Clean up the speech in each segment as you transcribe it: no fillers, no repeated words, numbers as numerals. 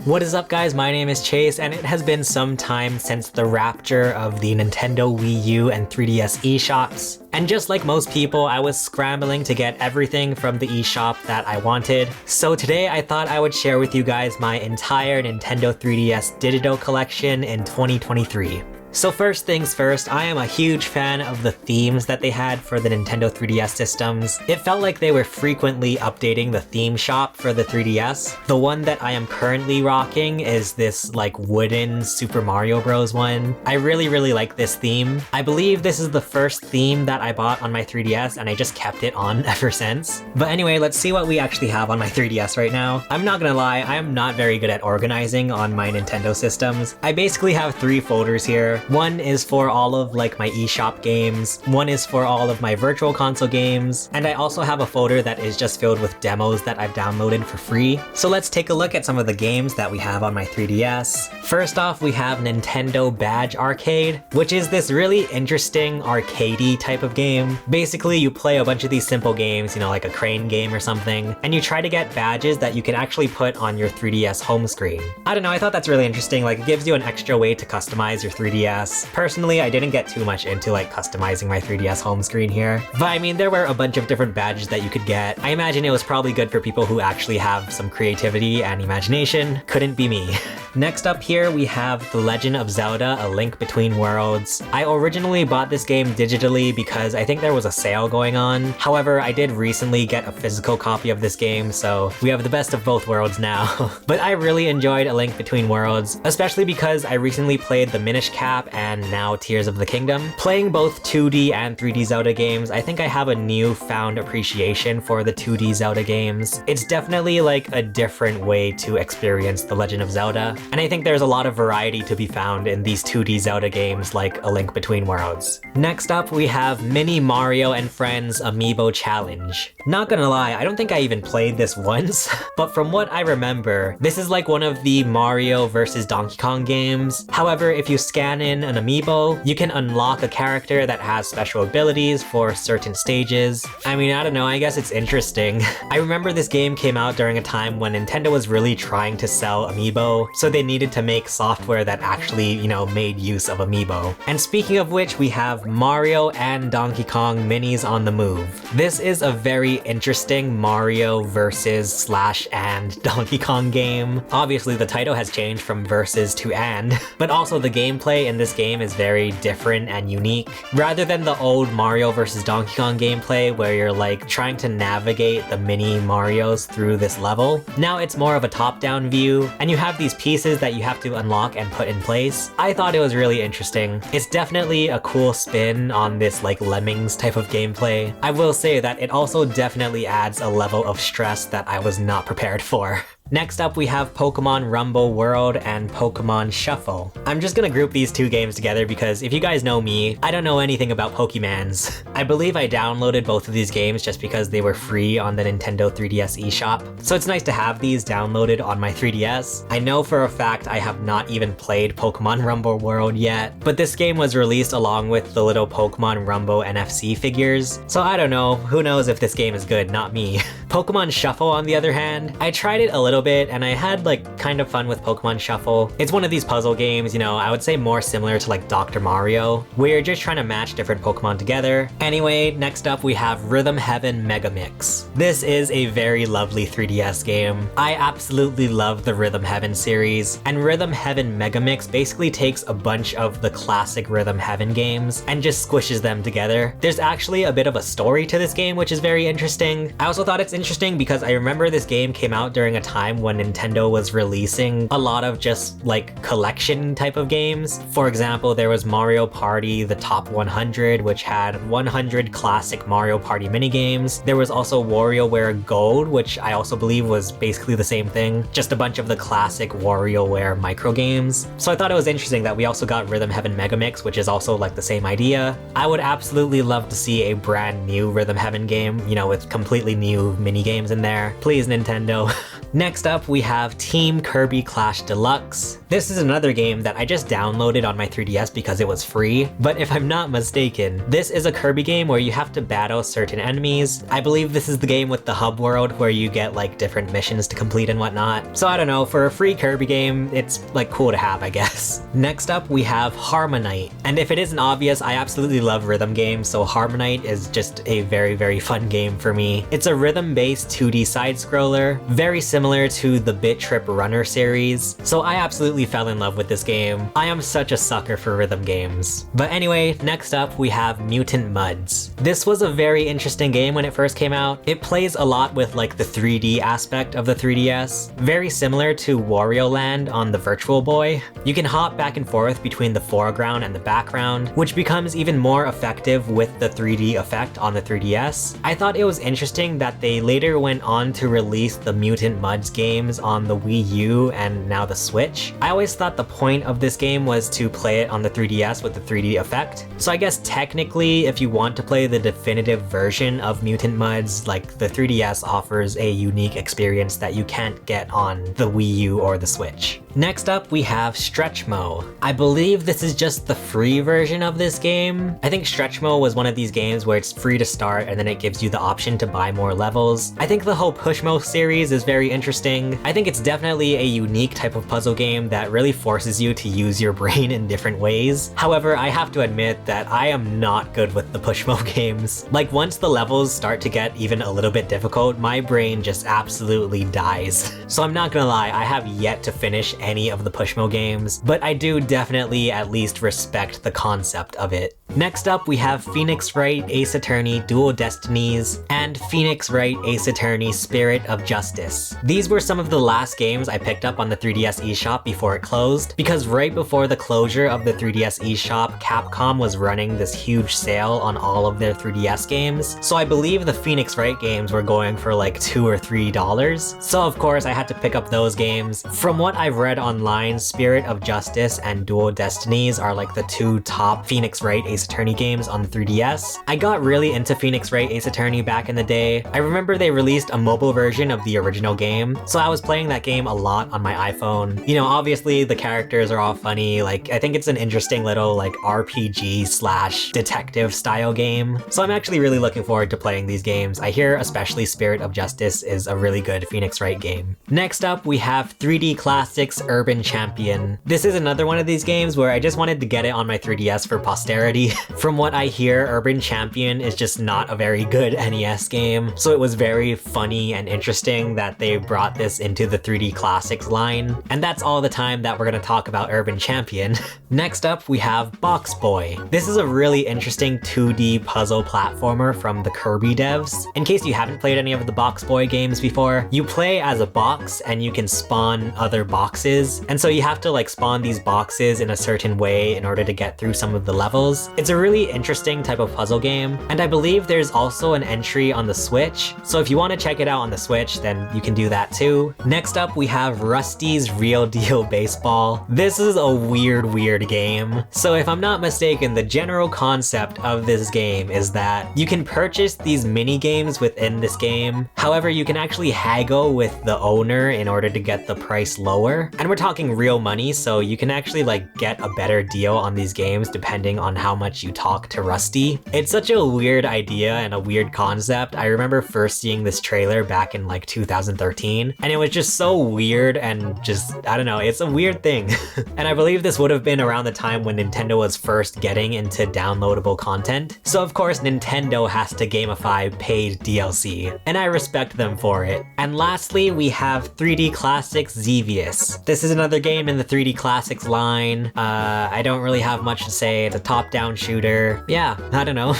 What is up guys, my name is Chase and it has been some time since the rapture of the Nintendo Wii U and 3DS eShops. And just like most people, I was scrambling to get everything from the eShop that I wanted. So today I thought I would share with you guys my entire Nintendo 3DS digital collection in 2023. So first things first, I am a huge fan of the themes that they had for the Nintendo 3DS systems. It felt like they were frequently updating the theme shop for the 3DS. The one that I am currently rocking is this like wooden Super Mario Bros. One. I really like this theme. I believe this is the first theme that I bought on my 3DS and I just kept it on ever since. But anyway, let's see what we actually have on my 3DS right now. I'm not gonna lie, I am not very good at organizing on my Nintendo systems. I basically have 3 folders here. One is for all of like my eShop games, one is for all of my virtual console games, and I also have a folder that is just filled with demos that I've downloaded for free. So let's take a look at some of the games that we have on my 3DS. First off, we have Nintendo Badge Arcade, which is this really interesting arcadey type of game. Basically, you play a bunch of these simple games, you know, like a crane game or something, and you try to get badges that you can actually put on your 3DS home screen. I don't know, I thought that's really interesting, like it gives you an extra way to customize your 3DS. Personally, I didn't get too much into like customizing my 3DS home screen here, but I mean there were a bunch of different badges that you could get. I imagine it was probably good for people who actually have some creativity and imagination. Couldn't be me. Next up here we have The Legend of Zelda: A Link Between Worlds. I originally bought this game digitally because I think there was a sale going on. However, I did recently get a physical copy of this game, so we have the best of both worlds now. But I really enjoyed A Link Between Worlds, especially because I recently played the Minish Cap and now Tears of the Kingdom. Playing both 2D and 3D Zelda games, I think I have a newfound appreciation for the 2D Zelda games. It's definitely like a different way to experience The Legend of Zelda, and I think there's a lot of variety to be found in these 2D Zelda games like A Link Between Worlds. Next up, we have Mini Mario and Friends Amiibo Challenge. Not gonna lie, I don't think I even played this once, but from what I remember, this is like one of the Mario vs. Donkey Kong games. However, if you scan in an amiibo, you can unlock a character that has special abilities for certain stages. I mean, I don't know, I guess it's interesting. I remember this game came out during a time when Nintendo was really trying to sell amiibo, so they needed to make software that actually, you know, made use of amiibo. And speaking of which, we have Mario and Donkey Kong minis on the move. This is a very interesting Mario versus / and Donkey Kong game. Obviously, the title has changed from versus to and, but also the gameplay in this game is very different and unique. Rather than the old Mario vs. Donkey Kong gameplay where you're like trying to navigate the mini Marios through this level, now it's more of a top-down view, and you have these pieces that you have to unlock and put in place. I thought it was really interesting. It's definitely a cool spin on this like Lemmings type of gameplay. I will say that it also definitely adds a level of stress that I was not prepared for. Next up, we have Pokemon Rumble World and Pokemon Shuffle. I'm just gonna group these 2 games together because if you guys know me, I don't know anything about Pokemans. I believe I downloaded both of these games just because they were free on the Nintendo 3DS eShop, so it's nice to have these downloaded on my 3DS. I know for a fact I have not even played Pokemon Rumble World yet, but this game was released along with the little Pokemon Rumble NFC figures, so I don't know, who knows if this game is good, not me. Pokemon Shuffle, on the other hand, I tried it a little bit and I had like kind of fun with Pokemon Shuffle. It's one of these puzzle games, you know, I would say more similar to like Dr. Mario, where you're just trying to match different Pokemon together. Anyway, next up we have Rhythm Heaven Mega Mix. This is a very lovely 3DS game. I absolutely love the Rhythm Heaven series, and Rhythm Heaven Mega Mix basically takes a bunch of the classic Rhythm Heaven games and just squishes them together. There's actually a bit of a story to this game, which is very interesting. I also thought it's interesting because I remember this game came out during a time when Nintendo was releasing a lot of just like collection type of games. For example, there was Mario Party, the Top 100, which had 100 classic Mario Party minigames. There was also WarioWare Gold, which I also believe was basically the same thing, just a bunch of the classic WarioWare micro games. So I thought it was interesting that we also got Rhythm Heaven Mega Mix, which is also like the same idea. I would absolutely love to see a brand new Rhythm Heaven game, you know, with completely new mini games in there. Please, Nintendo. Next Next up, we have Team Kirby Clash Deluxe. This is another game that I just downloaded on my 3DS because it was free, but if I'm not mistaken, this is a Kirby game where you have to battle certain enemies. I believe this is the game with the hub world where you get like different missions to complete and whatnot. So I don't know, for a free Kirby game, it's like cool to have, I guess. Next up, we have Harmonite. And if it isn't obvious, I absolutely love rhythm games, so Harmonite is just a very, very fun game for me. It's a rhythm-based 2D side-scroller, very similar to the Bit Trip Runner series, so I absolutely fell in love with this game. I am such a sucker for rhythm games. But anyway, next up we have Mutant Mudds. This was a very interesting game when it first came out. It plays a lot with like the 3D aspect of the 3DS, very similar to Wario Land on the Virtual Boy. You can hop back and forth between the foreground and the background, which becomes even more effective with the 3D effect on the 3DS. I thought it was interesting that they later went on to release the Mutant Mudds games on the Wii U and now the Switch. I always thought the point of this game was to play it on the 3DS with the 3D effect. So I guess technically if you want to play the definitive version of Mutant Mudds, like the 3DS offers a unique experience that you can't get on the Wii U or the Switch. Next up we have Stretchmo. I believe this is just the free version of this game. I think Stretchmo was one of these games where it's free to start and then it gives you the option to buy more levels. I think the whole Pushmo series is very interesting. I think it's definitely a unique type of puzzle game that really forces you to use your brain in different ways. However, I have to admit that I am not good with the Pushmo games. Like once the levels start to get even a little bit difficult, my brain just absolutely dies. So I'm not gonna lie, I have yet to finish any of the Pushmo games, but I do definitely at least respect the concept of it. Next up, we have Phoenix Wright Ace Attorney Dual Destinies and Phoenix Wright Ace Attorney Spirit of Justice. These were some of the last games I picked up on the 3DS eShop before it closed, because right before the closure of the 3DS eShop, Capcom was running this huge sale on all of their 3DS games. So I believe the Phoenix Wright games were going for like $2 or $3. So of course I had to pick up those games. From what I've read online, Spirit of Justice and Dual Destinies are like the two top Phoenix Wright Ace Attorney games on the 3DS. I got really into Phoenix Wright Ace Attorney back in the day. I remember they released a mobile version of the original game, so I was playing that game a lot on my iPhone. You know, obviously the characters are all funny, like I think it's an interesting little like RPG / detective style game. So I'm actually really looking forward to playing these games. I hear especially Spirit of Justice is a really good Phoenix Wright game. Next up we have 3D Classics Urban Champion. This is another one of these games where I just wanted to get it on my 3DS for posterity. From what I hear, Urban Champion is just not a very good NES game, so it was very funny and interesting that they brought this into the 3D Classics line. And that's all the time that we're gonna talk about Urban Champion. Next up, we have Box Boy. This is a really interesting 2D puzzle platformer from the Kirby devs. In case you haven't played any of the Box Boy games before, you play as a box and you can spawn other boxes. And so you have to like spawn these boxes in a certain way in order to get through some of the levels. It's a really interesting type of puzzle game, and I believe there's also an entry on the Switch, so if you want to check it out on the Switch, then you can do that too. Next up, we have Rusty's Real Deal Baseball. This is a weird game. So if I'm not mistaken, the general concept of this game is that you can purchase these mini games within this game. However, you can actually haggle with the owner in order to get the price lower. And we're talking real money, so you can actually like get a better deal on these games depending on how much you talk to Rusty. It's such a weird idea and a weird concept. I remember first seeing this trailer back in like 2013, and it was just so weird and just, I don't know, it's a weird thing. And I believe this would have been around the time when Nintendo was first getting into downloadable content. So of course Nintendo has to gamify paid DLC, and I respect them for it. And lastly, we have 3D Classics Xevious. This is another game in the 3D Classics line. I don't really have much to say. It's a top-down shooter. Yeah, I don't know.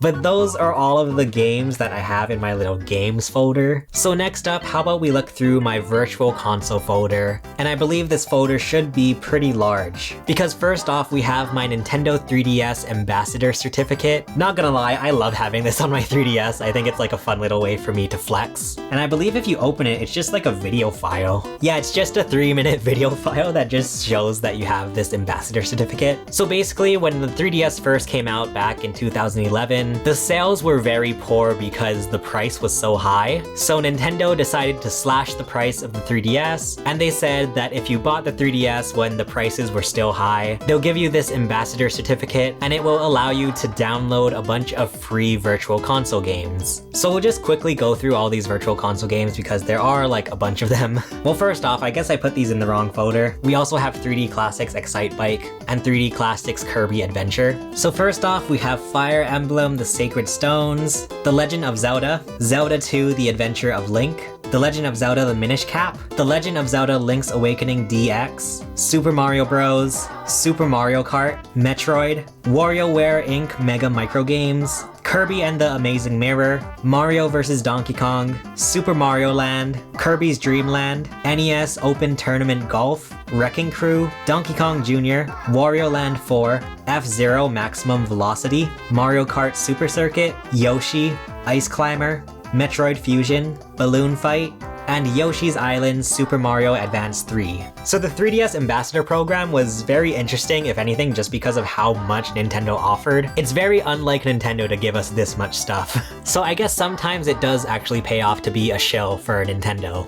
But those are all of the games that I have in my little games folder. So next up, how about we look through my virtual console folder? And I believe this folder should be pretty large, because first off, we have my Nintendo 3DS Ambassador Certificate. Not gonna lie, I love having this on my 3DS. I think it's like a fun little way for me to flex. And I believe if you open it, it's just like a video file. Yeah, it's just a 3-minute 2-minute video file that just shows that you have this ambassador certificate. So basically, when the 3DS first came out back in 2011, the sales were very poor because the price was so high. So Nintendo decided to slash the price of the 3DS, and they said that if you bought the 3DS when the prices were still high, they'll give you this ambassador certificate, and it will allow you to download a bunch of free virtual console games. So we'll just quickly go through all these virtual console games because there are like a bunch of them. Well, first off, I guess I put these in the wrong folder. We also have 3D Classics Excite Bike and 3D Classics Kirby Adventure. So first off, we have Fire Emblem The Sacred Stones, The Legend of Zelda, Zelda 2 The Adventure of Link, The Legend of Zelda The Minish Cap, The Legend of Zelda Link's Awakening DX, Super Mario Bros., Super Mario Kart, Metroid, WarioWare Inc. Mega Micro Games, Kirby and the Amazing Mirror, Mario vs. Donkey Kong, Super Mario Land, Kirby's Dream Land, NES Open Tournament Golf, Wrecking Crew, Donkey Kong Jr., Wario Land 4, F-Zero Maximum Velocity, Mario Kart Super Circuit, Yoshi, Ice Climber, Metroid Fusion, Balloon Fight, and Yoshi's Island Super Mario Advance 3. So the 3DS Ambassador program was very interesting, if anything, just because of how much Nintendo offered. It's very unlike Nintendo to give us this much stuff. So I guess sometimes it does actually pay off to be a shill for Nintendo.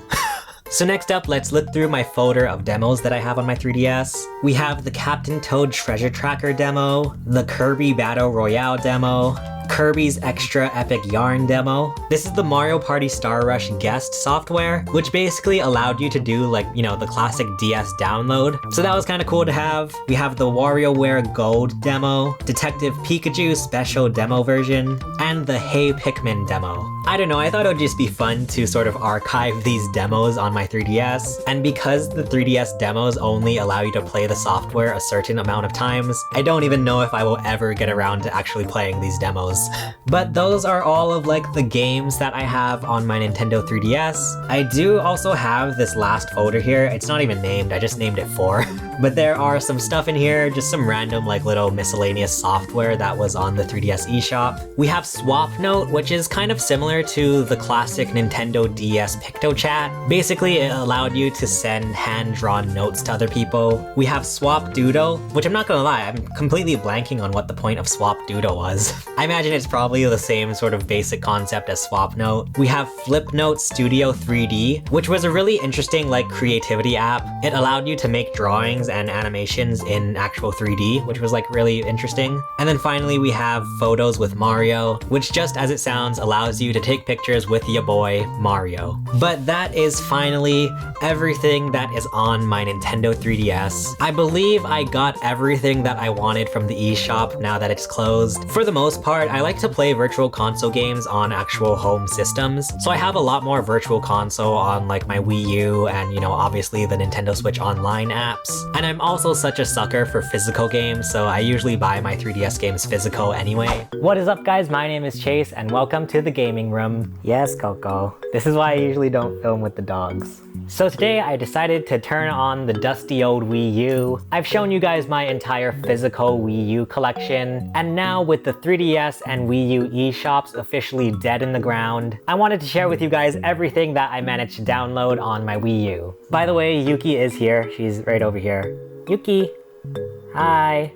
So next up, let's look through my folder of demos that I have on my 3DS. We have the Captain Toad Treasure Tracker demo, the Kirby Battle Royale demo, Kirby's Extra Epic Yarn demo. This is the Mario Party Star Rush guest software, which basically allowed you to do like, you know, the classic DS download. So that was kind of cool to have. We have the WarioWare Gold demo, Detective Pikachu special demo version, and the Hey Pikmin demo. I don't know, I thought it would just be fun to sort of archive these demos on my 3DS. And because the 3DS demos only allow you to play the software a certain amount of times, I don't even know if I will ever get around to actually playing these demos. But those are all of like the games that I have on my Nintendo 3DS. I do also have this last folder here. It's not even named, I just named it 4. But there are some stuff in here, just some random like little miscellaneous software that was on the 3DS eShop. We have SwapNote, which is kind of similar to the classic Nintendo DS PictoChat. Basically, it allowed you to send hand-drawn notes to other people. We have SwapDoodle, which I'm not gonna lie, I'm completely blanking on what the point of SwapDoodle was. I imagine it's probably the same sort of basic concept as SwapNote. We have Flipnote Studio 3D, which was a really interesting like creativity app. It allowed you to make drawings and animations in actual 3D, which was like really interesting. And then finally we have Photos with Mario, which just as it sounds allows you to take pictures with your boy Mario. But that is finally everything that is on my Nintendo 3DS. I believe I got everything that I wanted from the eShop now that it's closed. For the most part, I like to play virtual console games on actual home systems. So I have a lot more virtual console on like my Wii U and, you know, obviously the Nintendo Switch Online apps. And I'm also such a sucker for physical games, so I usually buy my 3DS games physical anyway. What is up guys, my name is Chase and welcome to the gaming room. Yes, Coco. This is why I usually don't film with the dogs. So today I decided to turn on the dusty old Wii U. I've shown you guys my entire physical Wii U collection, and now with the 3DS and Wii U eShops officially dead in the ground, I wanted to share with you guys everything that I managed to download on my Wii U. By the way, Yuki is here. She's right over here. Yuki! Hi!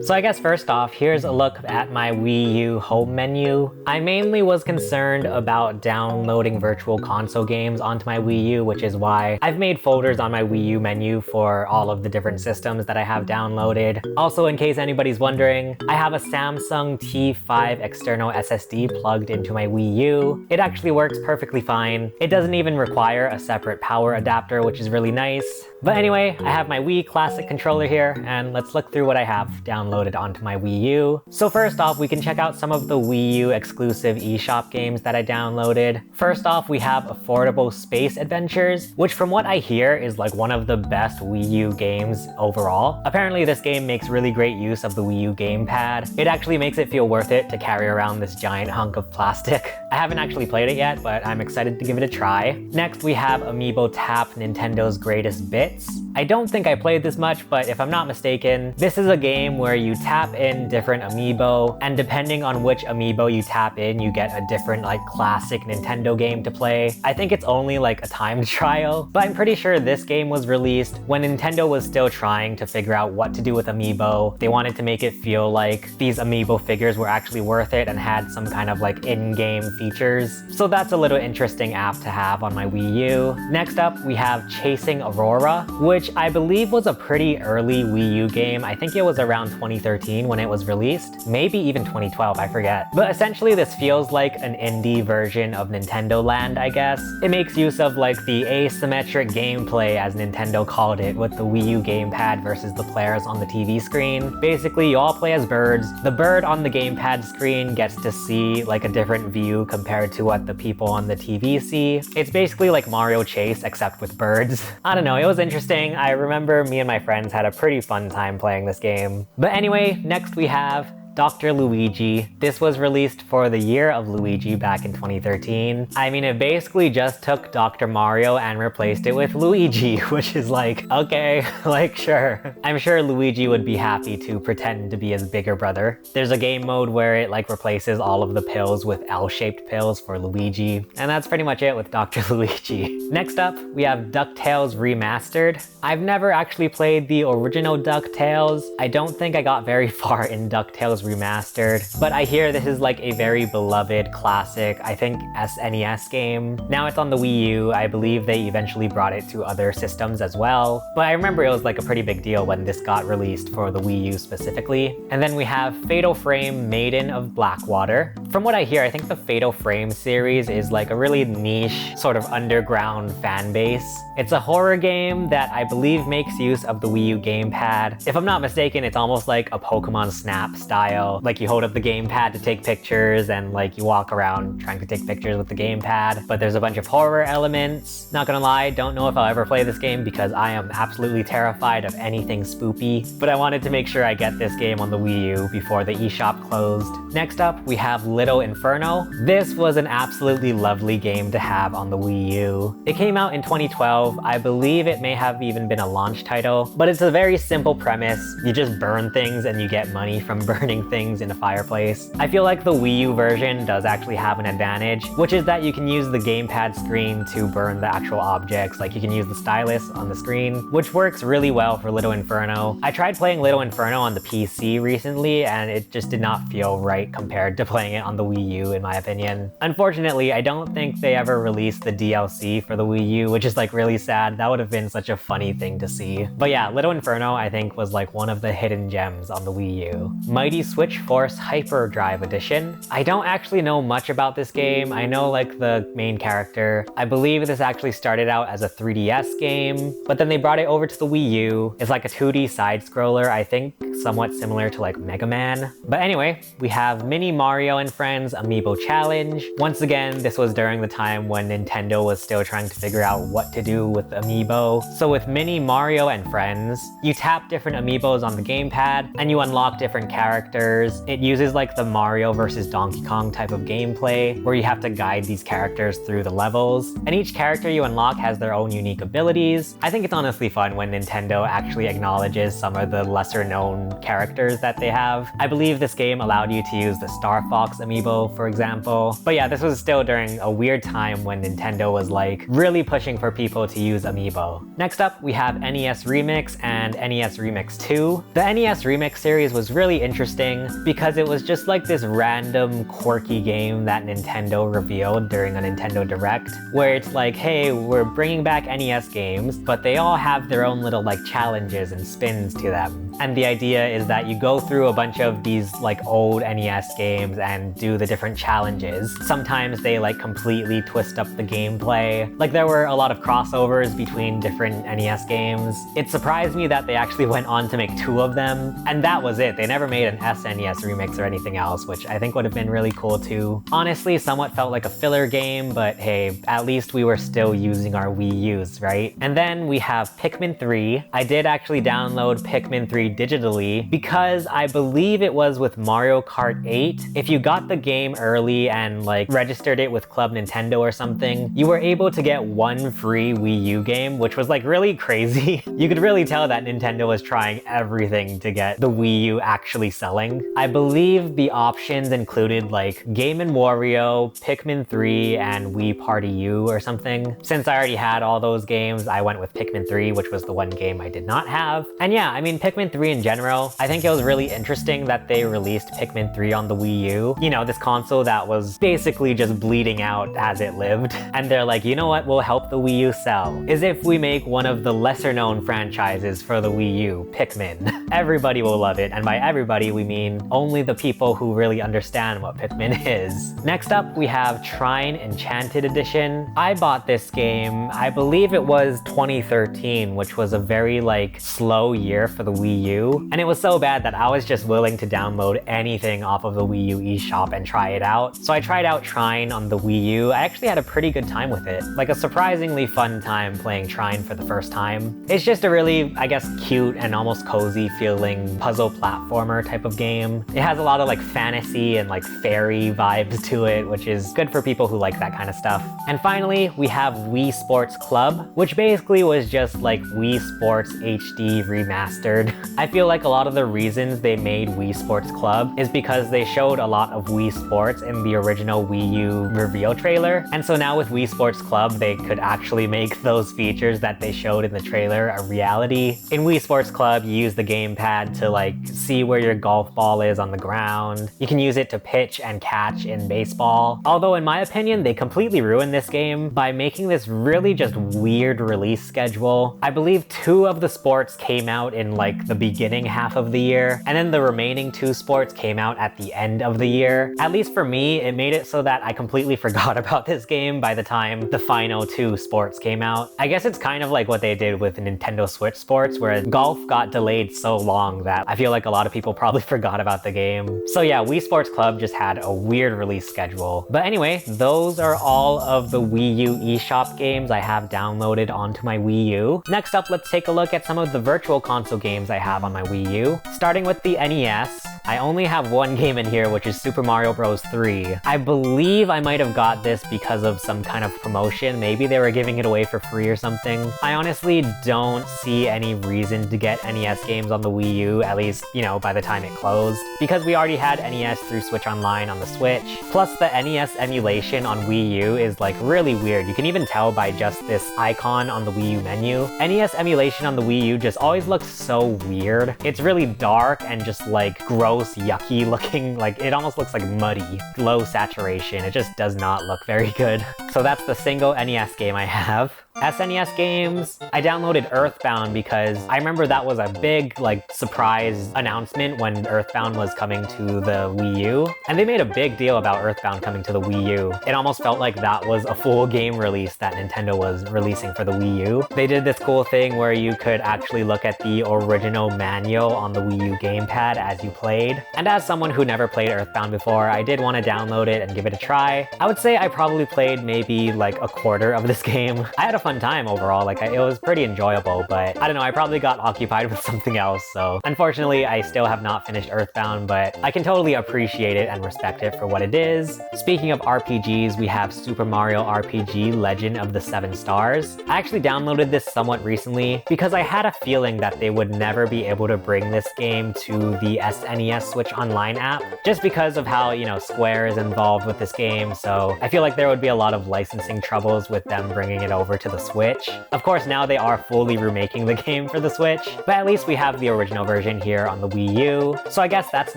So I guess first off, here's a look at my Wii U home menu. I mainly was concerned about downloading virtual console games onto my Wii U, which is why I've made folders on my Wii U menu for all of the different systems that I have downloaded. Also, in case anybody's wondering, I have a Samsung T5 external SSD plugged into my Wii U. It actually works perfectly fine. It doesn't even require a separate power adapter, which is really nice. But anyway, I have my Wii Classic controller here, and let's look through what I have downloaded onto my Wii U. So first off, we can check out some of the Wii U exclusive eShop games that I downloaded. First off, we have Affordable Space Adventures, which from what I hear is like one of the best Wii U games overall. Apparently this game makes really great use of the Wii U gamepad. It actually makes it feel worth it to carry around this giant hunk of plastic. I haven't actually played it yet, but I'm excited to give it a try. Next, we have Amiibo Tap Nintendo's Greatest Bits. I don't think I played this much, but if I'm not mistaken, this is a game where where you tap in different amiibo, and depending on which amiibo you tap in, you get a different like classic Nintendo game to play. I think it's only like a timed trial, but I'm pretty sure this game was released when Nintendo was still trying to figure out what to do with amiibo. They wanted to make it feel like these amiibo figures were actually worth it and had some kind of like in-game features. So that's a little interesting app to have on my Wii U. Next up, we have Chasing Aurora, which I believe was a pretty early Wii U game. I think it was around 2013 when it was released, maybe even 2012, I forget. But essentially this feels like an indie version of Nintendo Land, I guess. It makes use of like the asymmetric gameplay, as Nintendo called it, with the Wii U gamepad versus the players on the TV screen. Basically, you all play as birds. The bird on the gamepad screen gets to see like a different view compared to what the people on the TV see. It's basically like Mario Chase, except with birds. I don't know, it was interesting. I remember me and my friends had a pretty fun time playing this game. But anyway, next we have Dr. Luigi. This was released for the year of Luigi back in 2013. I mean, it basically just took Dr. Mario and replaced it with Luigi, which is like, okay, like sure. I'm sure Luigi would be happy to pretend to be his bigger brother. There's a game mode where it like replaces all of the pills with L-shaped pills for Luigi. And that's pretty much it with Dr. Luigi. Next up, we have DuckTales Remastered. I've never actually played the original DuckTales. I don't think I got very far in DuckTales Remastered, but I hear this is like a very beloved classic, I think SNES game. Now it's on the Wii U. I believe they eventually brought it to other systems as well, but I remember it was like a pretty big deal when this got released for the Wii U specifically. And then we have Fatal Frame Maiden of Blackwater. From what I hear, I think the Fatal Frame series is like a really niche, sort of underground fan base. It's a horror game that I believe makes use of the Wii U gamepad. If I'm not mistaken, it's almost like a Pokemon Snap style. Like you hold up the gamepad to take pictures and like you walk around trying to take pictures with the gamepad, but there's a bunch of horror elements. Not gonna lie, don't know if I'll ever play this game because I am absolutely terrified of anything spoopy, but I wanted to make sure I get this game on the Wii U before the eShop closed. Next up, we have Little Inferno. This was an absolutely lovely game to have on the Wii U. It came out in 2012. I believe it may have even been a launch title, but it's a very simple premise. You just burn things and you get money from burning things in a fireplace. I feel like the Wii U version does actually have an advantage, which is that you can use the gamepad screen to burn the actual objects. Like you can use the stylus on the screen, which works really well for Little Inferno. I tried playing Little Inferno on the PC recently and it just did not feel right compared to playing it on the Wii U in my opinion. Unfortunately, I don't think they ever released the DLC for the Wii U, which is like really sad. That would have been such a funny thing to see. But yeah, Little Inferno I think was like one of the hidden gems on the Wii U. Mighty Switch Force Hyperdrive Edition. I don't actually know much about this game. I know like the main character. I believe this actually started out as a 3DS game, but then they brought it over to the Wii U. It's like a 2D side scroller, I think somewhat similar to like Mega Man. But anyway, we have Mini Mario and Friends Amiibo Challenge. Once again, this was during the time when Nintendo was still trying to figure out what to do with Amiibo. So with Mini Mario and Friends, you tap different Amiibos on the gamepad and you unlock different characters. It uses like the Mario versus Donkey Kong type of gameplay where you have to guide these characters through the levels. And each character you unlock has their own unique abilities. I think it's honestly fun when Nintendo actually acknowledges some of the lesser known characters that they have. I believe this game allowed you to use the Star Fox amiibo, for example. But yeah, this was still during a weird time when Nintendo was like really pushing for people to use amiibo. Next up, we have NES Remix and NES Remix 2. The NES Remix series was really interesting because it was just like this random quirky game that Nintendo revealed during a Nintendo Direct, where it's like, hey, we're bringing back NES games, but they all have their own little like challenges and spins to them. And the idea is that you go through a bunch of these like old NES games and do the different challenges. Sometimes they like completely twist up the gameplay. Like there were a lot of crossovers between different NES games. It surprised me that they actually went on to make 2 of them, and that was it. They never made an SNES remix or anything else, which I think would have been really cool too. Honestly, somewhat felt like a filler game, but hey, at least we were still using our Wii U's, right? And then we have Pikmin 3. I did actually download Pikmin 3 free digitally because I believe it was with Mario Kart 8. If you got the game early and like registered it with Club Nintendo or something, you were able to get one free Wii U game, which was like really crazy. You could really tell that Nintendo was trying everything to get the Wii U actually selling. I believe the options included like Game & Wario, Pikmin 3, and Wii Party U or something. Since I already had all those games, I went with Pikmin 3, which was the one game I did not have. And yeah, I mean, Pikmin 3 in general, I think it was really interesting that they released Pikmin 3 on the Wii U. You know, this console that was basically just bleeding out as it lived. And they're like, you know what will help the Wii U sell? Is if we make one of the lesser known franchises for the Wii U, Pikmin. Everybody will love it, and by everybody we mean only the people who really understand what Pikmin is. Next up, we have Trine Enchanted Edition. I bought this game, I believe it was 2013, which was a very like slow year for the Wii U. And it was so bad that I was just willing to download anything off of the Wii U eShop and try it out. So I tried out Trine on the Wii U. I actually had a pretty good time with it. Like a surprisingly fun time playing Trine for the first time. It's just a really, I guess, cute and almost cozy feeling puzzle platformer type of game. It has a lot of like fantasy and like fairy vibes to it, which is good for people who like that kind of stuff. And finally, we have Wii Sports Club, which basically was just like Wii Sports HD remastered. I feel like a lot of the reasons they made Wii Sports Club is because they showed a lot of Wii Sports in the original Wii U reveal trailer. And so now with Wii Sports Club, they could actually make those features that they showed in the trailer a reality. In Wii Sports Club, you use the gamepad to like see where your golf ball is on the ground. You can use it to pitch and catch in baseball. Although in my opinion, they completely ruined this game by making this really just weird release schedule. I believe 2 of the sports came out in like the beginning half of the year, and then the remaining 2 sports came out at the end of the year. At least for me, it made it so that I completely forgot about this game by the time the final 2 sports came out. I guess it's kind of like what they did with Nintendo Switch Sports, where golf got delayed so long that I feel like a lot of people probably forgot about the game. So yeah, Wii Sports Club just had a weird release schedule. But anyway, those are all of the Wii U eShop games I have downloaded onto my Wii U. Next up, let's take a look at some of the virtual console games I have on my Wii U. Starting with the NES, I only have one game in here, which is Super Mario Bros. 3. I believe I might have got this because of some kind of promotion. Maybe they were giving it away for free or something. I honestly don't see any reason to get NES games on the Wii U, at least, you know, by the time it closed, because we already had NES through Switch Online on the Switch. Plus, the NES emulation on Wii U is like really weird. You can even tell by just this icon on the Wii U menu. NES emulation on the Wii U just always looks so weird. It's really dark and just like gross, yucky looking, like it almost looks like muddy, low saturation. It just does not look very good. So that's the single NES game I have. SNES games, I downloaded Earthbound because I remember that was a big like surprise announcement when Earthbound was coming to the Wii U. And they made a big deal about Earthbound coming to the Wii U. It almost felt like that was a full game release that Nintendo was releasing for the Wii U. They did this cool thing where you could actually look at the original manual on the Wii U gamepad as you played. And as someone who never played Earthbound before, I did want to download it and give it a try. I would say I probably played maybe like a quarter of this game. I had a fun time overall, like it was pretty enjoyable, but I don't know, I probably got occupied with something else, so unfortunately I still have not finished Earthbound, but I can totally appreciate it and respect it for what it is. Speaking of RPGs, we have Super Mario RPG Legend of the Seven Stars. I actually downloaded this somewhat recently because I had a feeling that they would never be able to bring this game to the SNES Switch Online app, just because of how, you know, Square is involved with this game, so I feel like there would be a lot of licensing troubles with them bringing it over to the Switch. Of course, now they are fully remaking the game for the Switch, but at least we have the original version here on the Wii U, so I guess that's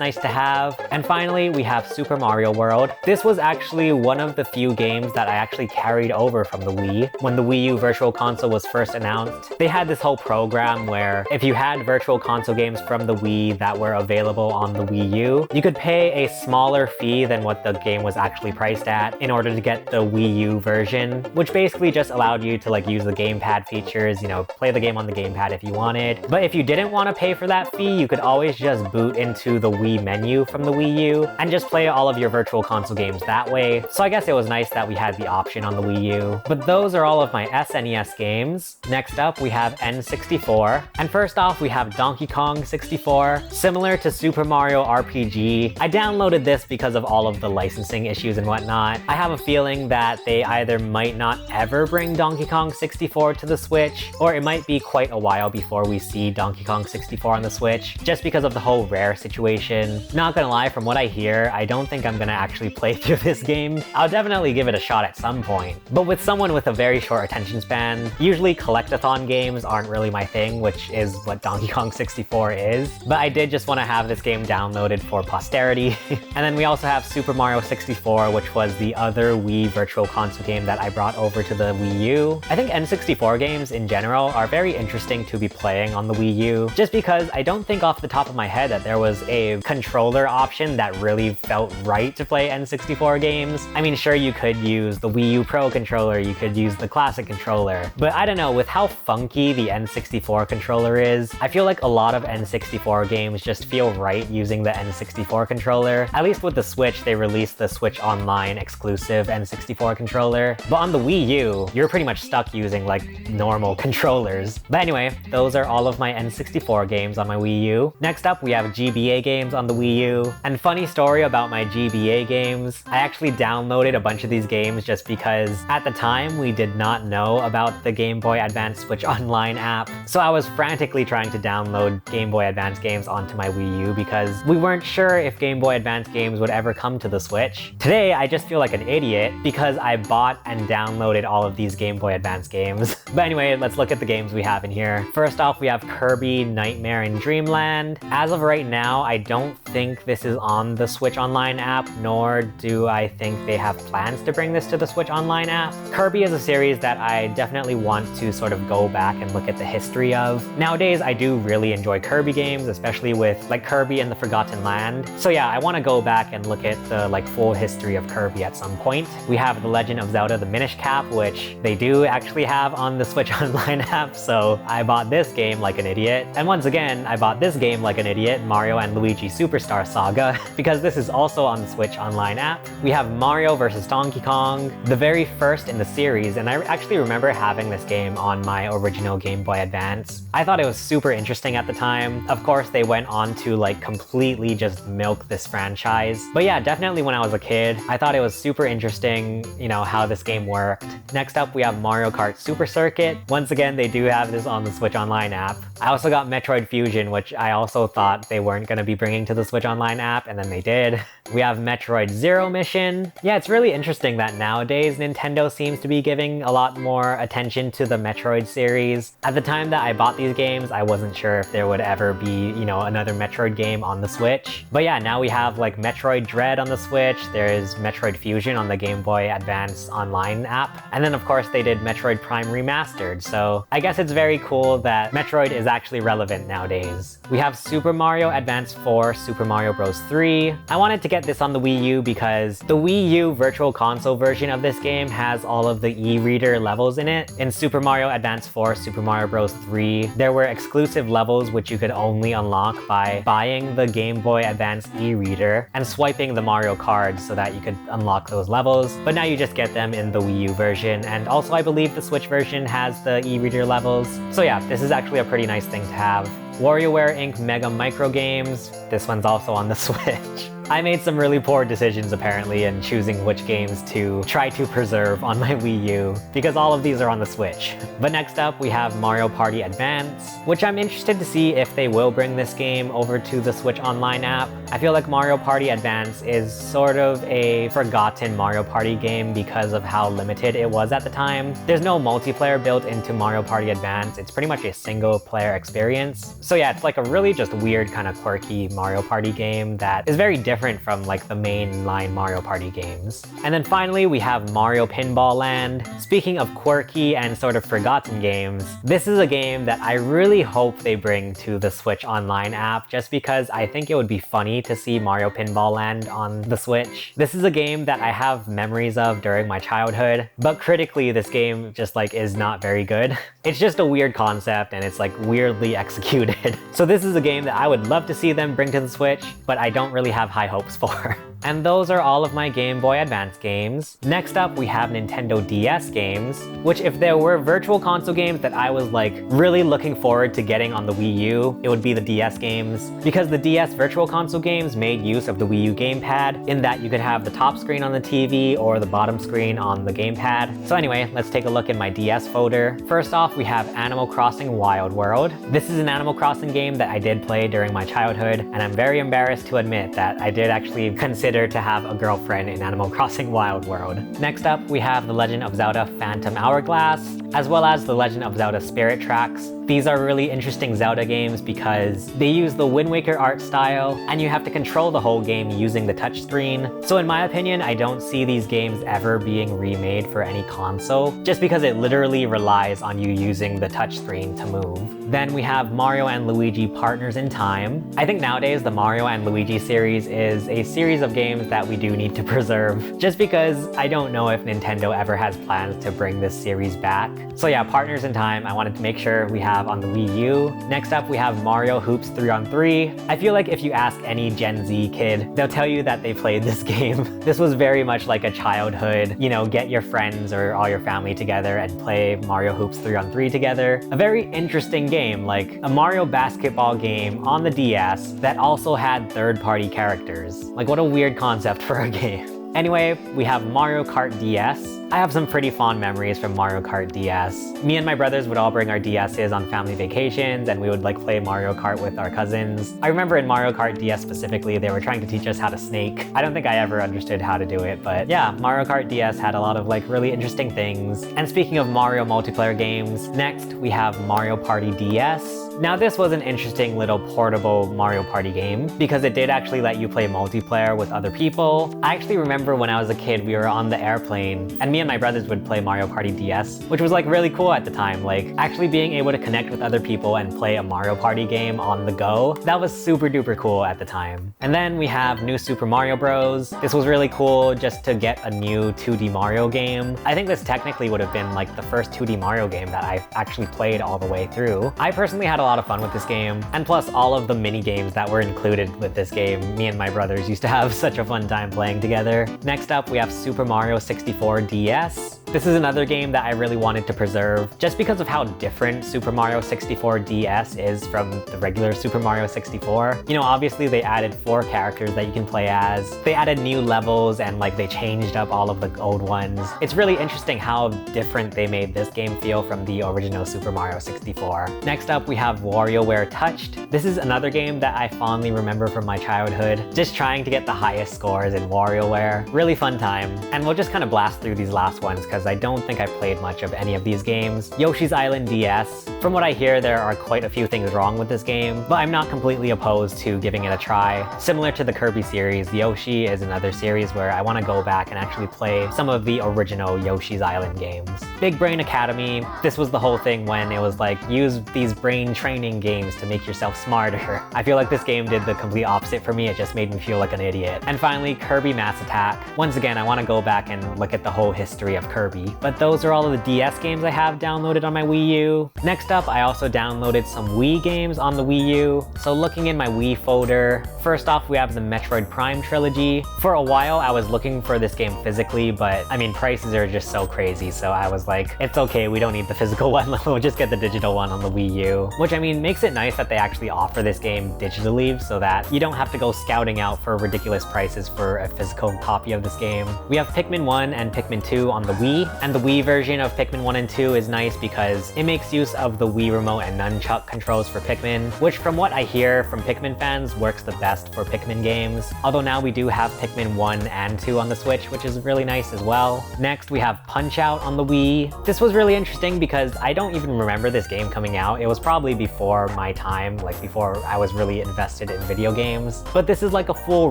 nice to have. And finally, we have Super Mario World. This was actually one of the few games that I actually carried over from the Wii. When the Wii U Virtual Console was first announced, they had this whole program where if you had Virtual Console games from the Wii that were available on the Wii U, you could pay a smaller fee than what the game was actually priced at in order to get the Wii U version, which basically just allowed you to like use the gamepad features, you know, play the game on the gamepad if you wanted. But if you didn't want to pay for that fee, you could always just boot into the Wii menu from the Wii U and just play all of your virtual console games that way. So I guess it was nice that we had the option on the Wii U. But those are all of my SNES games. Next up, we have N64. And first off, we have Donkey Kong 64. Similar to Super Mario RPG, I downloaded this because of all of the licensing issues and whatnot. I have a feeling that they either might not ever bring Donkey Kong 64 to the Switch, or it might be quite a while before we see Donkey Kong 64 on the Switch, just because of the whole Rare situation. Not gonna lie, from what I hear, I don't think I'm gonna actually play through this game. I'll definitely give it a shot at some point. But with someone with a very short attention span, usually collectathon games aren't really my thing, which is what Donkey Kong 64 is. But I did just want to have this game downloaded for posterity. And then we also have Super Mario 64, which was the other Wii Virtual Console game that I brought over to the Wii U. I think N64 games in general are very interesting to be playing on the Wii U, just because I don't think off the top of my head that there was a controller option that really felt right to play N64 games. I mean, sure, you could use the Wii U Pro controller, you could use the classic controller, but I don't know, with how funky the N64 controller is, I feel like a lot of N64 games just feel right using the N64 controller. At least with the Switch, they released the Switch Online exclusive N64 controller, but on the Wii U, you're pretty much stuck using like normal controllers. But anyway, those are all of my N64 games on my Wii U. Next up, we have GBA games on the Wii U. And funny story about my GBA games, I actually downloaded a bunch of these games just because at the time we did not know about the Game Boy Advance Switch Online app. So I was frantically trying to download Game Boy Advance games onto my Wii U because we weren't sure if Game Boy Advance games would ever come to the Switch. Today, I just feel like an idiot because I bought and downloaded all of these Game Boy Advance games. But anyway, let's look at the games we have in here. First off, we have Kirby Nightmare in Dreamland. As of right now, I don't think this is on the Switch Online app, nor do I think they have plans to bring this to the Switch Online app. Kirby is a series that I definitely want to sort of go back and look at the history of. Nowadays, I do really enjoy Kirby games, especially with like Kirby and the Forgotten Land. So yeah, I want to go back and look at the like full history of Kirby at some point. We have The Legend of Zelda the Minish Cap, which they do actually have on the Switch Online app, so I bought this game like an idiot. And once again, I bought this game like an idiot, Mario and Luigi Superstar Saga, because this is also on the Switch Online app. We have Mario vs. Donkey Kong, the very first in the series, and I actually remember having this game on my original Game Boy Advance. I thought it was super interesting at the time. Of course, they went on to like completely just milk this franchise. But yeah, definitely when I was a kid, I thought it was super interesting, you know, how this game worked. Next up, we have Mario Kart Super Circuit. Once again, they do have this on the Switch Online app. I also got Metroid Fusion, which I also thought they weren't going to be bringing to the Switch Online app, and then they did. We have Metroid Zero Mission. Yeah, it's really interesting that nowadays Nintendo seems to be giving a lot more attention to the Metroid series. At the time that I bought these games, I wasn't sure if there would ever be, you know, another Metroid game on the Switch. But yeah, now we have like Metroid Dread on the Switch, there's Metroid Fusion on the Game Boy Advance Online app, and then of course they did Metroid Prime Remastered, so I guess it's very cool that Metroid is actually relevant nowadays. We have Super Mario Advance 4, Super Mario Bros. 3. I wanted to get this on the Wii U because the Wii U Virtual Console version of this game has all of the e-reader levels in it. In Super Mario Advance 4, Super Mario Bros. 3, there were exclusive levels which you could only unlock by buying the Game Boy Advance e-reader and swiping the Mario cards so that you could unlock those levels. But now you just get them in the Wii U version, and also I believe the Switch version has the e-reader levels. So yeah, this is actually a pretty nice thing to have. WarioWare Inc. Mega Micro Games. This one's also on the Switch. I made some really poor decisions apparently in choosing which games to try to preserve on my Wii U, because all of these are on the Switch. But next up we have Mario Party Advance, which I'm interested to see if they will bring this game over to the Switch Online app. I feel like Mario Party Advance is sort of a forgotten Mario Party game because of how limited it was at the time. There's no multiplayer built into Mario Party Advance, it's pretty much a single player experience. So yeah, it's like a really just weird kind of quirky Mario Party game that is very different different from like the mainline Mario Party games. And then finally, we have Mario Pinball Land. Speaking of quirky and sort of forgotten games, this is a game that I really hope they bring to the Switch Online app, just because I think it would be funny to see Mario Pinball Land on the Switch. This is a game that I have memories of during my childhood, but critically this game just like is not very good. It's just a weird concept and it's like weirdly executed. So this is a game that I would love to see them bring to the Switch, but I don't really have high hopes for. And those are all of my Game Boy Advance games. Next up, we have Nintendo DS games, which if there were virtual console games that I was like really looking forward to getting on the Wii U, it would be the DS games. Because the DS virtual console games made use of the Wii U gamepad in that you could have the top screen on the TV or the bottom screen on the gamepad. So anyway, let's take a look in my DS folder. First off, we have Animal Crossing Wild World. This is an Animal Crossing game that I did play during my childhood, and I'm very embarrassed to admit that I did actually consider to have a girlfriend in Animal Crossing Wild World. Next up, we have The Legend of Zelda Phantom Hourglass, as well as The Legend of Zelda Spirit Tracks. These are really interesting Zelda games because they use the Wind Waker art style, and you have to control the whole game using the touchscreen. So in my opinion, I don't see these games ever being remade for any console, just because it literally relies on you using the touchscreen to move. Then we have Mario and Luigi Partners in Time. I think nowadays the Mario and Luigi series is a series of games that we do need to preserve, just because I don't know if Nintendo ever has plans to bring this series back. So yeah, Partners in Time, I wanted to make sure we have on the Wii U. Next up, we have Mario Hoops 3-on-3. I feel like if you ask any Gen Z kid, they'll tell you that they played this game. This was very much like a childhood, you know, get your friends or all your family together and play Mario Hoops 3-on-3 together. A very interesting game, like a Mario basketball game on the DS that also had third-party characters. Like, what a weird concept for a game. Anyway, we have Mario Kart DS. I have some pretty fond memories from Mario Kart DS. Me and my brothers would all bring our DSs on family vacations and we would like play Mario Kart with our cousins. I remember in Mario Kart DS specifically, they were trying to teach us how to snake. I don't think I ever understood how to do it, but yeah, Mario Kart DS had a lot of like really interesting things. And speaking of Mario multiplayer games, next we have Mario Party DS. Now this was an interesting little portable Mario Party game because it did actually let you play multiplayer with other people. I actually remember when I was a kid, we were on the airplane and me and my brothers would play Mario Party DS, which was like really cool at the time. Like actually being able to connect with other people and play a Mario Party game on the go, that was super duper cool at the time. And then we have New Super Mario Bros. This was really cool just to get a new 2D Mario game. I think this technically would have been like the first 2D Mario game that I actually played all the way through. I personally had a lot of fun with this game, and plus all of the mini games that were included with this game, me and my brothers used to have such a fun time playing together. Next up, we have Super Mario 64 DS. This is another game that I really wanted to preserve just because of how different Super Mario 64 DS is from the regular Super Mario 64. You know, obviously they added 4 characters that you can play as. They added new levels and like they changed up all of the old ones. It's really interesting how different they made this game feel from the original Super Mario 64. Next up, we have WarioWare Touched. This is another game that I fondly remember from my childhood. Just trying to get the highest scores in WarioWare. Really fun time. And we'll just kind of blast through these last ones because I don't think I played much of any of these games. Yoshi's Island DS. From what I hear, there are quite a few things wrong with this game, but I'm not completely opposed to giving it a try. Similar to the Kirby series, Yoshi is another series where I want to go back and actually play some of the original Yoshi's Island games. Big Brain Academy. This was the whole thing when it was like, use these brain training games to make yourself smarter. I feel like this game did the complete opposite for me. It just made me feel like an idiot. And finally, Kirby Mass Attack. Once again, I want to go back and look at the whole history of Kirby. But those are all of the DS games I have downloaded on my Wii U. Next up, I also downloaded some Wii games on the Wii U. So looking in my Wii folder, first off, we have the Metroid Prime trilogy. For a while, I was looking for this game physically, but I mean, prices are just so crazy. So I was like, it's okay, we don't need the physical one. We'll just get the digital one on the Wii U. Which I mean, makes it nice that they actually offer this game digitally so that you don't have to go scouting out for ridiculous prices for a physical copy of this game. We have Pikmin 1 and Pikmin 2 on the Wii Wii, and the Wii version of Pikmin 1 and 2 is nice because it makes use of the Wii remote and nunchuck controls for Pikmin, which from what I hear from Pikmin fans works the best for Pikmin games. Although now we do have Pikmin 1 and 2 on the Switch, which is really nice as well. Next, we have Punch-Out on the Wii. This was really interesting because I don't even remember this game coming out. It was probably before my time, like before I was really invested in video games. But this is like a full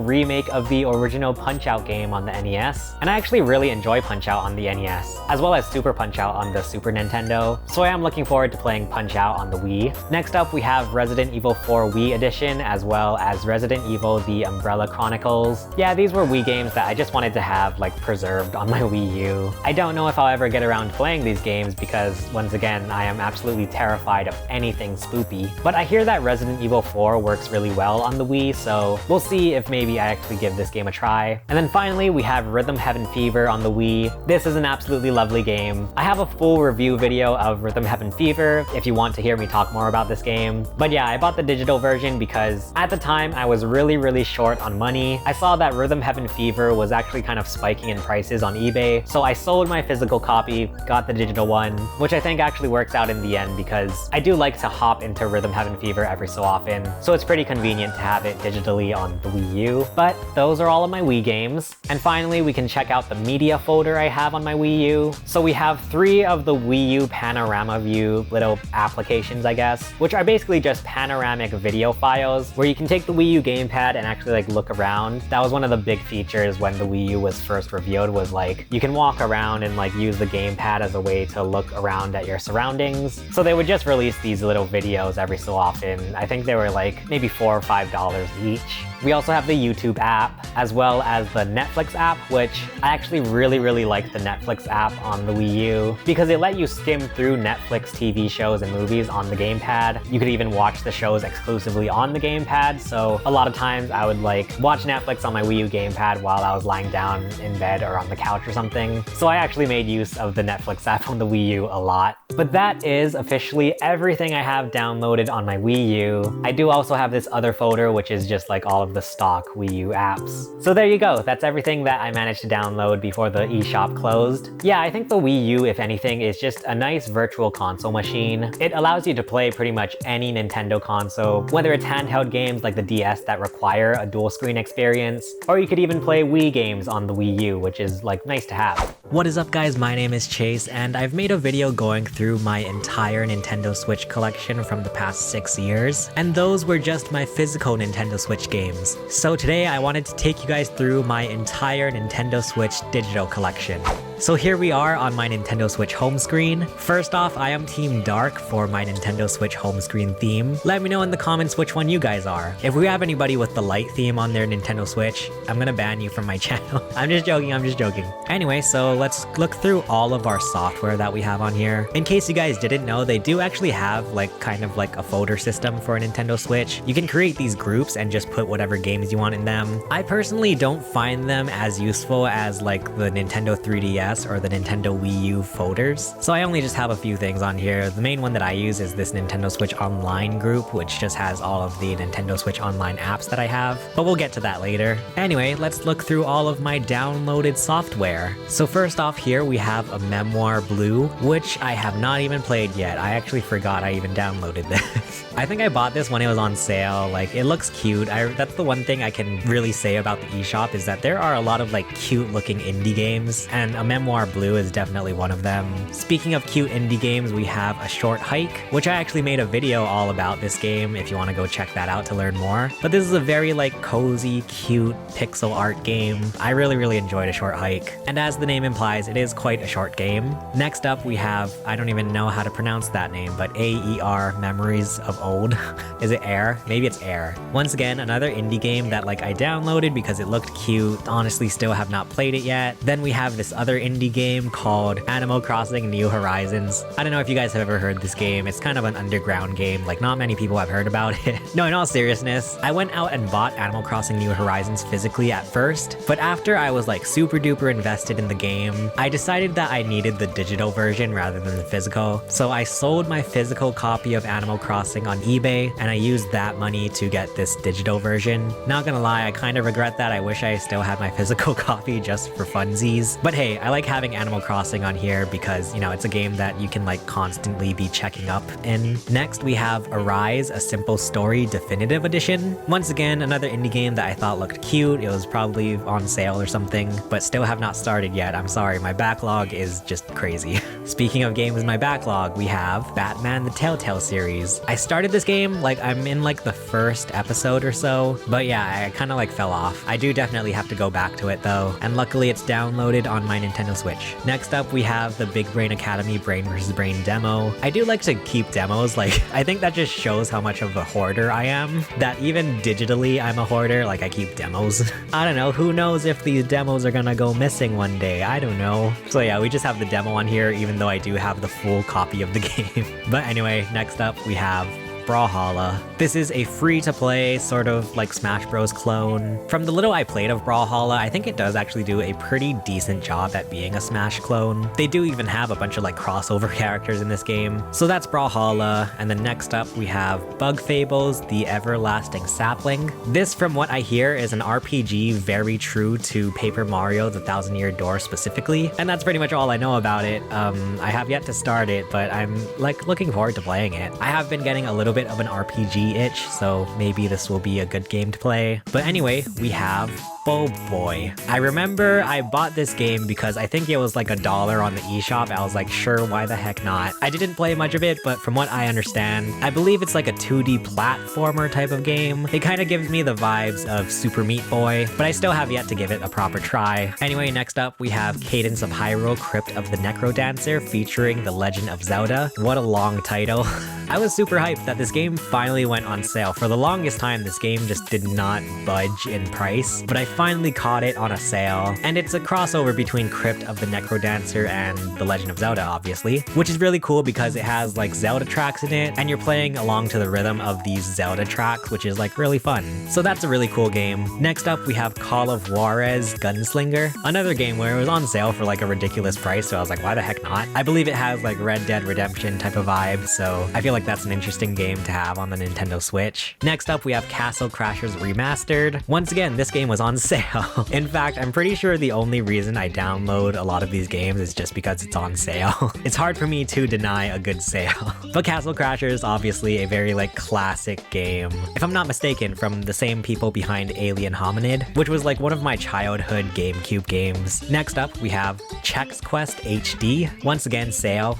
remake of the original Punch-Out game on the NES. And I actually really enjoy Punch-Out on the NES, as well as Super Punch-Out on the Super Nintendo. So I am looking forward to playing Punch-Out on the Wii. Next up, we have Resident Evil 4 Wii Edition, as well as Resident Evil The Umbrella Chronicles. Yeah, these were Wii games that I just wanted to have like preserved on my Wii U. I don't know if I'll ever get around to playing these games because, once again, I am absolutely terrified of anything spoopy. But I hear that Resident Evil 4 works really well on the Wii, so we'll see if maybe I actually give this game a try. And then finally, we have Rhythm Heaven Fever on the Wii. This is an absolutely lovely game. I have a full review video of Rhythm Heaven Fever if you want to hear me talk more about this game. But yeah, I bought the digital version because at the time I was really short on money. I saw that Rhythm Heaven Fever was actually kind of spiking in prices on eBay, so I sold my physical copy, got the digital one, which I think actually works out in the end because I do like to hop into Rhythm Heaven Fever every so often, so it's pretty convenient to have it digitally on the Wii U. But those are all of my Wii games. And finally, we can check out the media folder I have on my Wii U. So we have 3 of the Wii U panorama view little applications, I guess, which are basically just panoramic video files where you can take the Wii U gamepad and actually like look around. That was one of the big features when the Wii U was first revealed, was like you can walk around and like use the gamepad as a way to look around at your surroundings. So they would just release these little videos every so often. I think they were like maybe $4 or $5 each. We also have the YouTube app, as well as the Netflix app, which I actually really like the Netflix app on the Wii U because it let you skim through Netflix TV shows and movies on the gamepad. You could even watch the shows exclusively on the gamepad, so a lot of times I would like watch Netflix on my Wii U gamepad while I was lying down in bed or on the couch or something. So I actually made use of the Netflix app on the Wii U a lot. But that is officially everything I have downloaded on my Wii U. I do also have this other folder, which is just like all of the stock Wii U apps. So there you go, that's everything that I managed to download before the eShop closed. Yeah, I think the Wii U, if anything, is just a nice virtual console machine. It allows you to play pretty much any Nintendo console, whether it's handheld games like the DS that require a dual screen experience, or you could even play Wii games on the Wii U, which is like nice to have. What is up guys, my name is Chase, and I've made a video going through my entire Nintendo Switch collection from the past 6 years, and those were just my physical Nintendo Switch games. So today I wanted to take you guys through my entire Nintendo Switch digital collection. So here we are on my Nintendo Switch home screen. First off, I am Team Dark for my Nintendo Switch home screen theme. Let me know in the comments which one you guys are. If we have anybody with the light theme on their Nintendo Switch, I'm gonna ban you from my channel. I'm just joking. Anyway, so let's look through all of our software that we have on here. In case you guys didn't know, they do actually have like kind of like a folder system for a Nintendo Switch. You can create these groups and just put whatever games you want in them. I personally don't find them as useful as like the Nintendo 3DS or the Nintendo Wii U folders, so I only just have a few things on here. The main one that I use is this Nintendo Switch Online group, which just has all of the Nintendo Switch Online apps that I have, but we'll get to that later. Anyway, let's look through all of my downloaded software. So first off here we have a Memoir Blue, which I have not even played yet. I actually forgot I even downloaded this. I think I bought this when it was on sale. Like, it looks cute. That's the one thing I can really say about the eShop, is that there are a lot of like cute looking indie games, and a Memoir Blue is definitely one of them. Speaking of cute indie games, we have A Short Hike, which I actually made a video all about this game if you want to go check that out to learn more. But this is a very like cozy, cute pixel art game. I really enjoyed A Short Hike, and as the name implies, it is quite a short game. Next up we have, I don't even know how to pronounce that name, but AER, Memories of Old. Is it Air? Maybe it's Air. Once again, another indie game that like I downloaded because it looked cute. Honestly, still have not played it yet. Then we have this other indie game called Animal Crossing New Horizons. I don't know if you guys have ever heard this game. It's kind of an underground game, like not many people have heard about it. No, in all seriousness, I went out and bought Animal Crossing New Horizons physically at first, but after I was like super duper invested in the game, I decided that I needed the digital version rather than the physical. So I sold my physical copy of Animal Crossing on eBay, and I used that money to get this digital version. Not gonna lie, I kind of regret that. I wish I still had my physical copy just for funsies. But hey, I like having Animal Crossing on here because, you know, it's a game that you can like constantly be checking up in. Next, we have Arise, A Simple Story Definitive Edition. Once again, another indie game that I thought looked cute. It was probably on sale or something, but still have not started yet. I'm sorry, my backlog is just crazy. Speaking of games in my backlog, we have Batman the Telltale series. I started this game, like I'm in like the first episode or so, but yeah, I kind of like fell off. I do definitely have to go back to it though, and luckily it's downloaded on my Nintendo Switch. Next up, we have the Big Brain Academy Brain vs. Brain demo. I do like to keep demos, like I think that just shows how much of a hoarder I am, that even digitally I'm a hoarder, like I keep demos. I don't know, who knows if these demos are gonna go missing one day, I don't know. So yeah, we just have the demo on here even though I do have the full copy of the game. But anyway, next up we have Brawlhalla. This is a free-to-play sort of like Smash Bros clone. From the little I played of Brawlhalla, I think it does actually do a pretty decent job at being a Smash clone. They do even have a bunch of like crossover characters in this game. So that's Brawlhalla, and then next up we have Bug Fables, The Everlasting Sapling. This, from what I hear, is an RPG very true to Paper Mario The Thousand Year Door specifically, and that's pretty much all I know about it. I have yet to start it, but I'm like looking forward to playing it. I have been getting a little bit of an RPG itch, so maybe this will be a good game to play. But anyway, we have Bulb Boy. I remember I bought this game because I think it was like $1 on the eShop. I was like, sure, why the heck not? I didn't play much of it, but from what I understand, I believe it's like a 2D platformer type of game. It kind of gives me the vibes of Super Meat Boy, but I still have yet to give it a proper try. Anyway, next up we have Cadence of Hyrule, Crypt of the Necrodancer featuring The Legend of Zelda. What a long title. I was super hyped that this game finally went on sale. For the longest time, this game just did not budge in price, but I finally caught it on a sale. And it's a crossover between Crypt of the Necrodancer and The Legend of Zelda, obviously, which is really cool because it has like Zelda tracks in it, and you're playing along to the rhythm of these Zelda tracks, which is like really fun. So that's a really cool game. Next up, we have Call of Juarez Gunslinger, another game where it was on sale for like a ridiculous price, so I was like, why the heck not? I believe it has like Red Dead Redemption type of vibe, so I feel like that's an interesting game to have on the Nintendo Switch. Next up, we have Castle Crashers Remastered. Once again, this game was on sale. In fact, I'm pretty sure the only reason I download a lot of these games is just because it's on sale. It's hard for me to deny a good sale. But Castle Crashers, obviously a very like classic game. If I'm not mistaken, from the same people behind Alien Hominid, which was like one of my childhood GameCube games. Next up, we have Chex Quest HD. Once again, sale.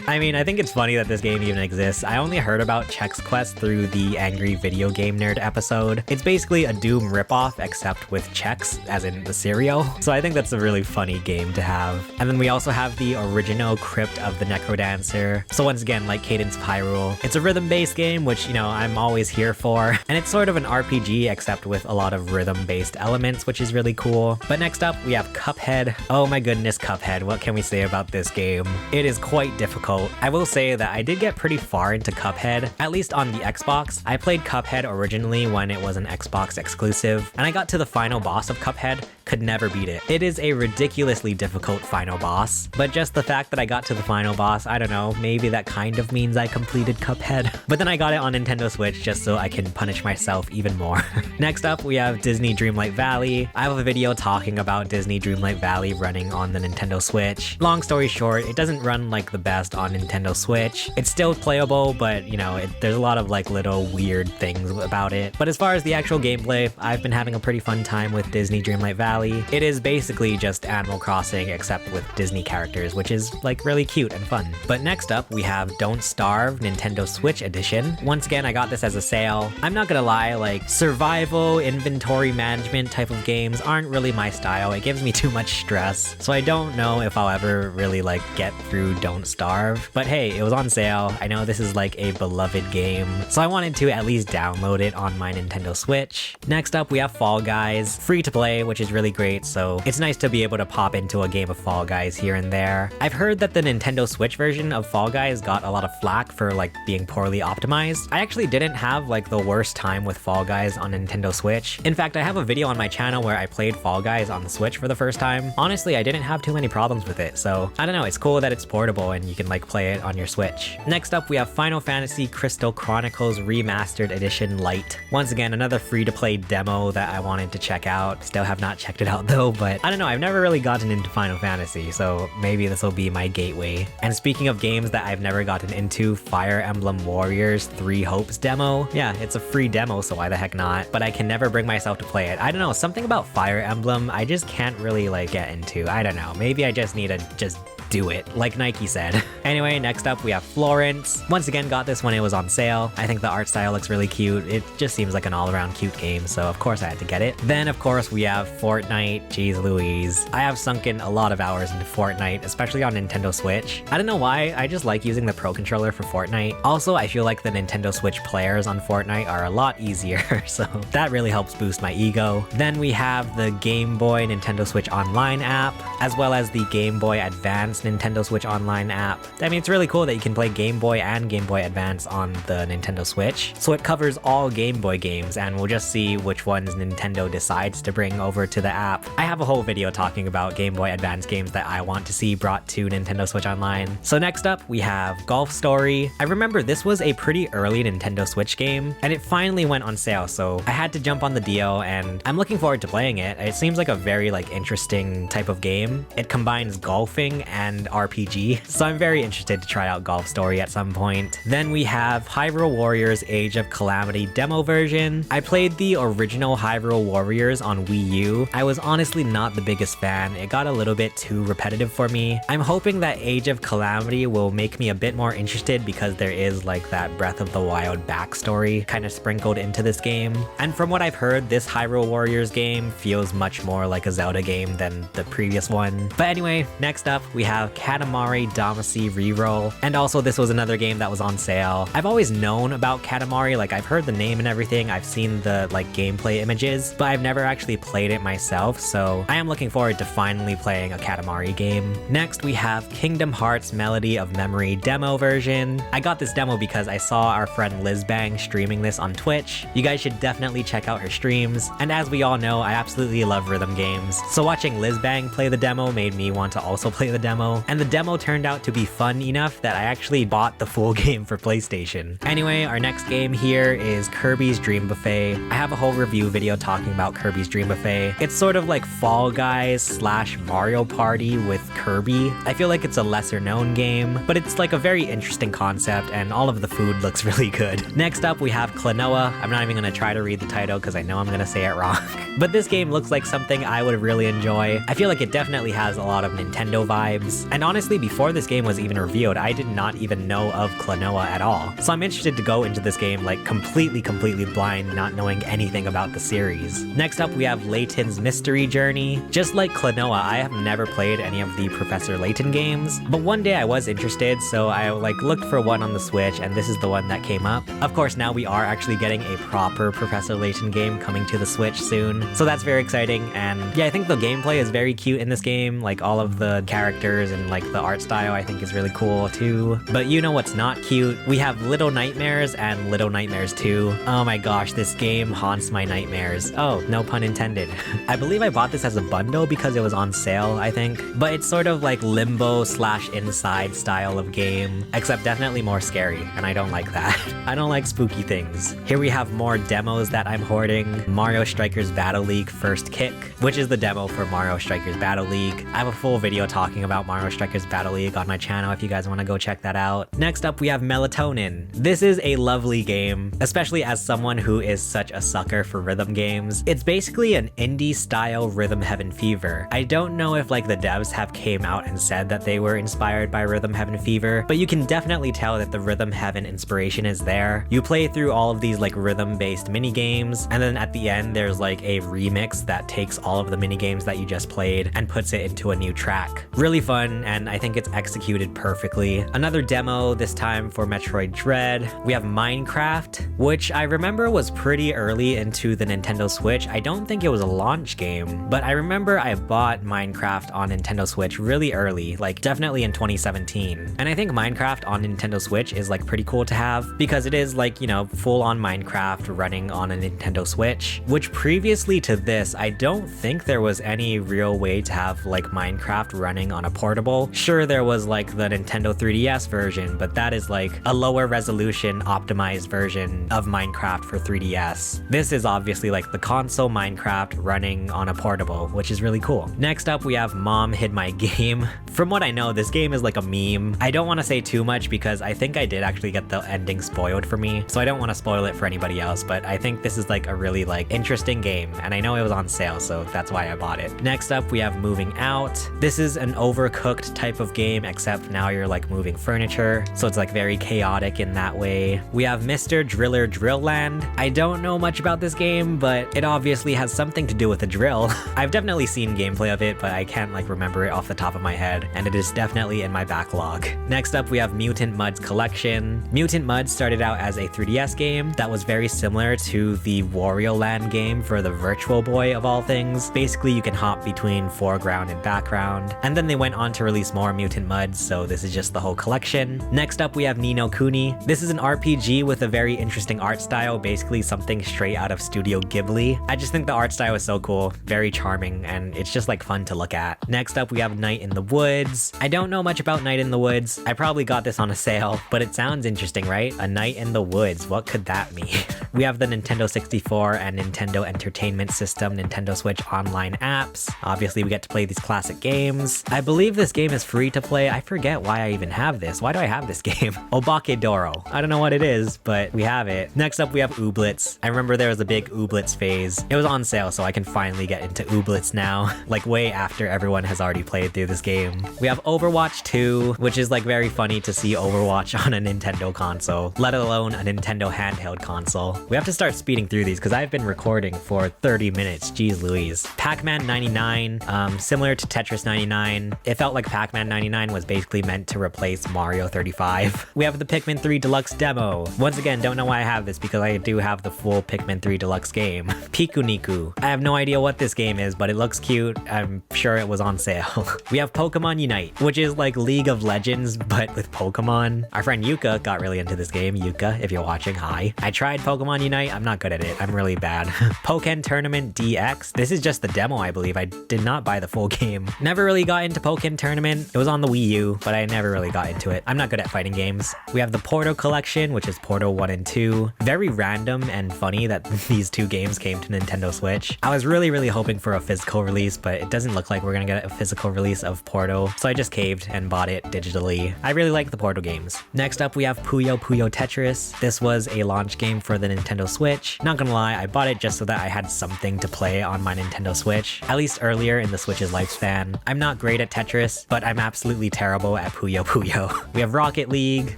I mean, I think it's funny that this game even exists. I only heard about Chex Quest through the Angry Video Game Nerd episode. It's basically a Doom ripoff, except with Chex, as in the cereal. So I think that's a really funny game to have. And then we also have the original Crypt of the Necrodancer. So once again, like Cadence of Hyrule, it's a rhythm-based game, which, you know, I'm always here for. And it's sort of an RPG, except with a lot of rhythm-based elements, which is really cool. But next up, we have Cuphead. Oh my goodness, Cuphead. What can we say about this game? It is quite difficult. I will say that I did get pretty far into Cuphead, at least on the Xbox. I played Cuphead originally when it was an Xbox exclusive, and I got to the final boss of Cuphead, could never beat it. It is a ridiculously difficult final boss, but just the fact that I got to the final boss, I don't know, maybe that kind of means I completed Cuphead. But then I got it on Nintendo Switch just so I can punish myself even more. Next up, we have Disney Dreamlight Valley. I have a video talking about Disney Dreamlight Valley running on the Nintendo Switch. Long story short, it doesn't run like the best on Nintendo Switch. It's still playable, but you know, there's a lot of like little weird things about it. But as far as the actual gameplay, I've been having a pretty fun time with Disney Dreamlight Valley. It is basically just Animal Crossing except with Disney characters, which is like really cute and fun. But next up, we have Don't Starve Nintendo Switch Edition. Once again, I got this as a sale. I'm not gonna lie, like survival, inventory management type of games aren't really my style. It gives me too much stress. So I don't know if I'll ever really like get through Don't Starve. But hey, it was on sale. I know this is like a beloved game, so I wanted to at least download it on my Nintendo Switch. Next up, we have Fall Guys, free to play, which is really great, so it's nice to be able to pop into a game of Fall Guys here and there. I've heard that the Nintendo Switch version of Fall Guys got a lot of flack for like being poorly optimized. I actually didn't have like the worst time with Fall Guys on Nintendo Switch. In fact, I have a video on my channel where I played Fall Guys on the Switch for the first time. Honestly, I didn't have too many problems with it, so I don't know, it's cool that it's portable and you can like play it on your Switch. Next up, we have Final Fantasy Crystal Chronicles Remastered Edition Lite. Once again, another free-to-play demo that I wanted to check out. Still have not checked checked it out though, but I don't know, I've never really gotten into Final Fantasy, so maybe this will be my gateway. And speaking of games that I've never gotten into, Fire Emblem Warriors 3 Hopes demo. Yeah, it's a free demo, so why the heck not? But I can never bring myself to play it. I don't know, something about Fire Emblem I just can't really like get into. I don't know, maybe I just need to just do it, like Nike said. Anyway, next up we have Florence. Once again, got this when it was on sale. I think the art style looks really cute. It just seems like an all-around cute game, so of course I had to get it. Then of course we have Fortnite. Jeez Louise. I have sunk in a lot of hours into Fortnite, especially on Nintendo Switch. I don't know why, I just like using the Pro Controller for Fortnite. Also, I feel like the Nintendo Switch players on Fortnite are a lot easier, so that really helps boost my ego. Then we have the Game Boy Nintendo Switch Online app, as well as the Game Boy Advance Nintendo Switch Online app. I mean, it's really cool that you can play Game Boy and Game Boy Advance on the Nintendo Switch. So it covers all Game Boy games, and we'll just see which ones Nintendo decides to bring over to the app. I have a whole video talking about Game Boy Advance games that I want to see brought to Nintendo Switch Online. So next up, we have Golf Story. I remember this was a pretty early Nintendo Switch game, and it finally went on sale, so I had to jump on the deal, and I'm looking forward to playing it. It seems like a very interesting type of game. It combines golfing and RPG, so I'm very interested to try out Golf Story at some point. Then we have Hyrule Warriors Age of Calamity demo version. I played the original Hyrule Warriors on Wii U. I was honestly not the biggest fan. It got a little bit too repetitive for me. I'm hoping that Age of Calamity will make me a bit more interested because there is like that Breath of the Wild backstory kind of sprinkled into this game. And from what I've heard, this Hyrule Warriors game feels much more like a Zelda game than the previous one. But anyway, next up we have Katamari Damacy Reroll. And also this was another game that was on sale. I've always known about Katamari, like I've heard the name and everything, I've seen the gameplay images, but I've never actually played it myself, so I am looking forward to finally playing a Katamari game. Next we have Kingdom Hearts Melody of Memory demo version. I got this demo because I saw our friend Liz Bang streaming this on Twitch. You guys should definitely check out her streams, and as we all know, I absolutely love rhythm games, so watching Liz Bang play the demo made me want to also play the demo. And the demo turned out to be fun enough that I actually bought the full game for PlayStation. Anyway, our next game here is Kirby's Dream Buffet. I have a whole review video talking about Kirby's Dream Buffet. It's sort of like Fall Guys / Mario Party with Kirby. I feel like it's a lesser known game, but it's like a very interesting concept and all of the food looks really good. Next up we have Klonoa. I'm not even gonna try to read the title because I know I'm gonna say it wrong. But this game looks like something I would really enjoy. I feel like it definitely has a lot of Nintendo vibes. And honestly, before this game was even revealed, I did not even know of Klonoa at all. So I'm interested to go into this game like completely blind, not knowing anything about the series. Next up, we have Layton's Mystery Journey. Just like Klonoa, I have never played any of the Professor Layton games, but one day I was interested, so I looked for one on the Switch, and this is the one that came up. Of course, now we are actually getting a proper Professor Layton game coming to the Switch soon, so that's very exciting. And yeah, I think the gameplay is very cute in this game, like all of the characters and the art style I think is really cool too. But you know what's not cute? We have Little Nightmares and Little Nightmares 2. Oh my gosh, this game haunts my nightmares. Oh, no pun intended. I believe I bought this as a bundle because it was on sale, I think. But it's sort of like Limbo / Inside style of game, except definitely more scary, and I don't like that. I don't like spooky things. Here we have more demos that I'm hoarding. Mario Strikers Battle League First Kick, which is the demo for Mario Strikers Battle League. I have a full video talking about Mario Strikers Battle League on my channel if you guys want to go check that out. Next up, we have Melatonin. This is a lovely game, especially as someone who is such a sucker for rhythm games. It's basically an indie style Rhythm Heaven Fever. I don't know if the devs have came out and said that they were inspired by Rhythm Heaven Fever, but you can definitely tell that the Rhythm Heaven inspiration is there. You play through all of these rhythm based mini games, and then at the end there's a remix that takes all of the mini games that you just played and puts it into a new track. Really fun, and I think it's executed perfectly. Another demo, this time for Metroid Dread. We have Minecraft, which I remember was pretty early into the Nintendo Switch. I don't think it was a launch game, but I remember I bought Minecraft on Nintendo Switch really early, definitely in 2017. And I think Minecraft on Nintendo Switch is pretty cool to have because it is full-on Minecraft running on a Nintendo Switch, which previously to this, I don't think there was any real way to have Minecraft running on a portable portable. Sure, there was like the Nintendo 3DS version, but that is like a lower resolution optimized version of Minecraft for 3DS. This is obviously like the console Minecraft running on a portable, which is really cool. Next up, we have Mom Hid My Game. From what I know, this game is like a meme. I don't want to say too much because I think I did actually get the ending spoiled for me, so I don't want to spoil it for anybody else, but I think this is like a really like interesting game, and I know it was on sale, so that's why I bought it. Next up, we have Moving Out. This is an overcooked type of game, except now you're like moving furniture, so it's like very chaotic in that way. We have Mr. Driller Drill Land. I don't know much about this game, but it obviously has something to do with a drill. I've definitely seen gameplay of it, but I can't like remember it off the top of my head, and it is definitely in my backlog. Next up, we have Mutant Mudds Collection. Mutant Mudds started out as a 3DS game that was very similar to the Wario Land game for the Virtual Boy of all things. Basically, you can hop between foreground and background, and then they went on to release more Mutant Mudds, so this is just the whole collection. Next up, we have Ni no Kuni. This is an RPG with a very interesting art style, basically something straight out of Studio Ghibli. I just think the art style is so cool, very charming, and it's just like fun to look at. Next up, we have Night in the Woods. I don't know much about Night in the Woods. I probably got this on a sale, but it sounds interesting, right? A night in the woods, what could that mean? We have the Nintendo 64 and Nintendo Entertainment System Nintendo Switch online apps. Obviously, we get to play these classic games. I believe this game is free to play. I forget why I even have this. Why do I have this game? Obake Doro. I don't know what it is, but we have it. Next up, we have Ooblets. I remember there was a big Ooblets phase. It was on sale, so I can finally get into Ooblets now, like way after everyone has already played through this game. We have Overwatch 2, which is like very funny to see Overwatch on a Nintendo console, let alone a Nintendo handheld console. We have to start speeding through these because I've been recording for 30 minutes. Jeez Louise. Pac-Man 99, similar to Tetris 99. It felt like Pac-Man 99 was basically meant to replace Mario 35. We have the Pikmin 3 Deluxe demo. Once again, don't know why I have this because I do have the full Pikmin 3 Deluxe game. Pikuniku. I have no idea what this game is, but it looks cute. I'm sure it was on sale. We have Pokemon Unite, which is like League of Legends, but with Pokemon. Our friend Yuka got really into this game. Yuka, if you're watching, hi. I tried Pokemon Unite. I'm not good at it. I'm really bad. Pokken Tournament DX. This is just the demo, I believe. I did not buy the full game. Never really got into Pokken Tournament. It was on the Wii U, but I never really got into it. I'm not good at fighting games. We have the Portal Collection, which is Portal 1 and 2. Very random and funny that these two games came to Nintendo Switch. I was really hoping for a physical release, but it doesn't look like we're gonna get a physical release of Portal, so I just caved and bought it digitally. I really like the Portal games. Next up, we have Puyo Puyo Tetris. This was a launch game for the Nintendo Switch. Not gonna lie, I bought it just so that I had something to play on my Nintendo Switch, at least earlier in the Switch's lifespan. I'm not great at Tetris, but I'm absolutely terrible at Puyo Puyo. We have Rocket League.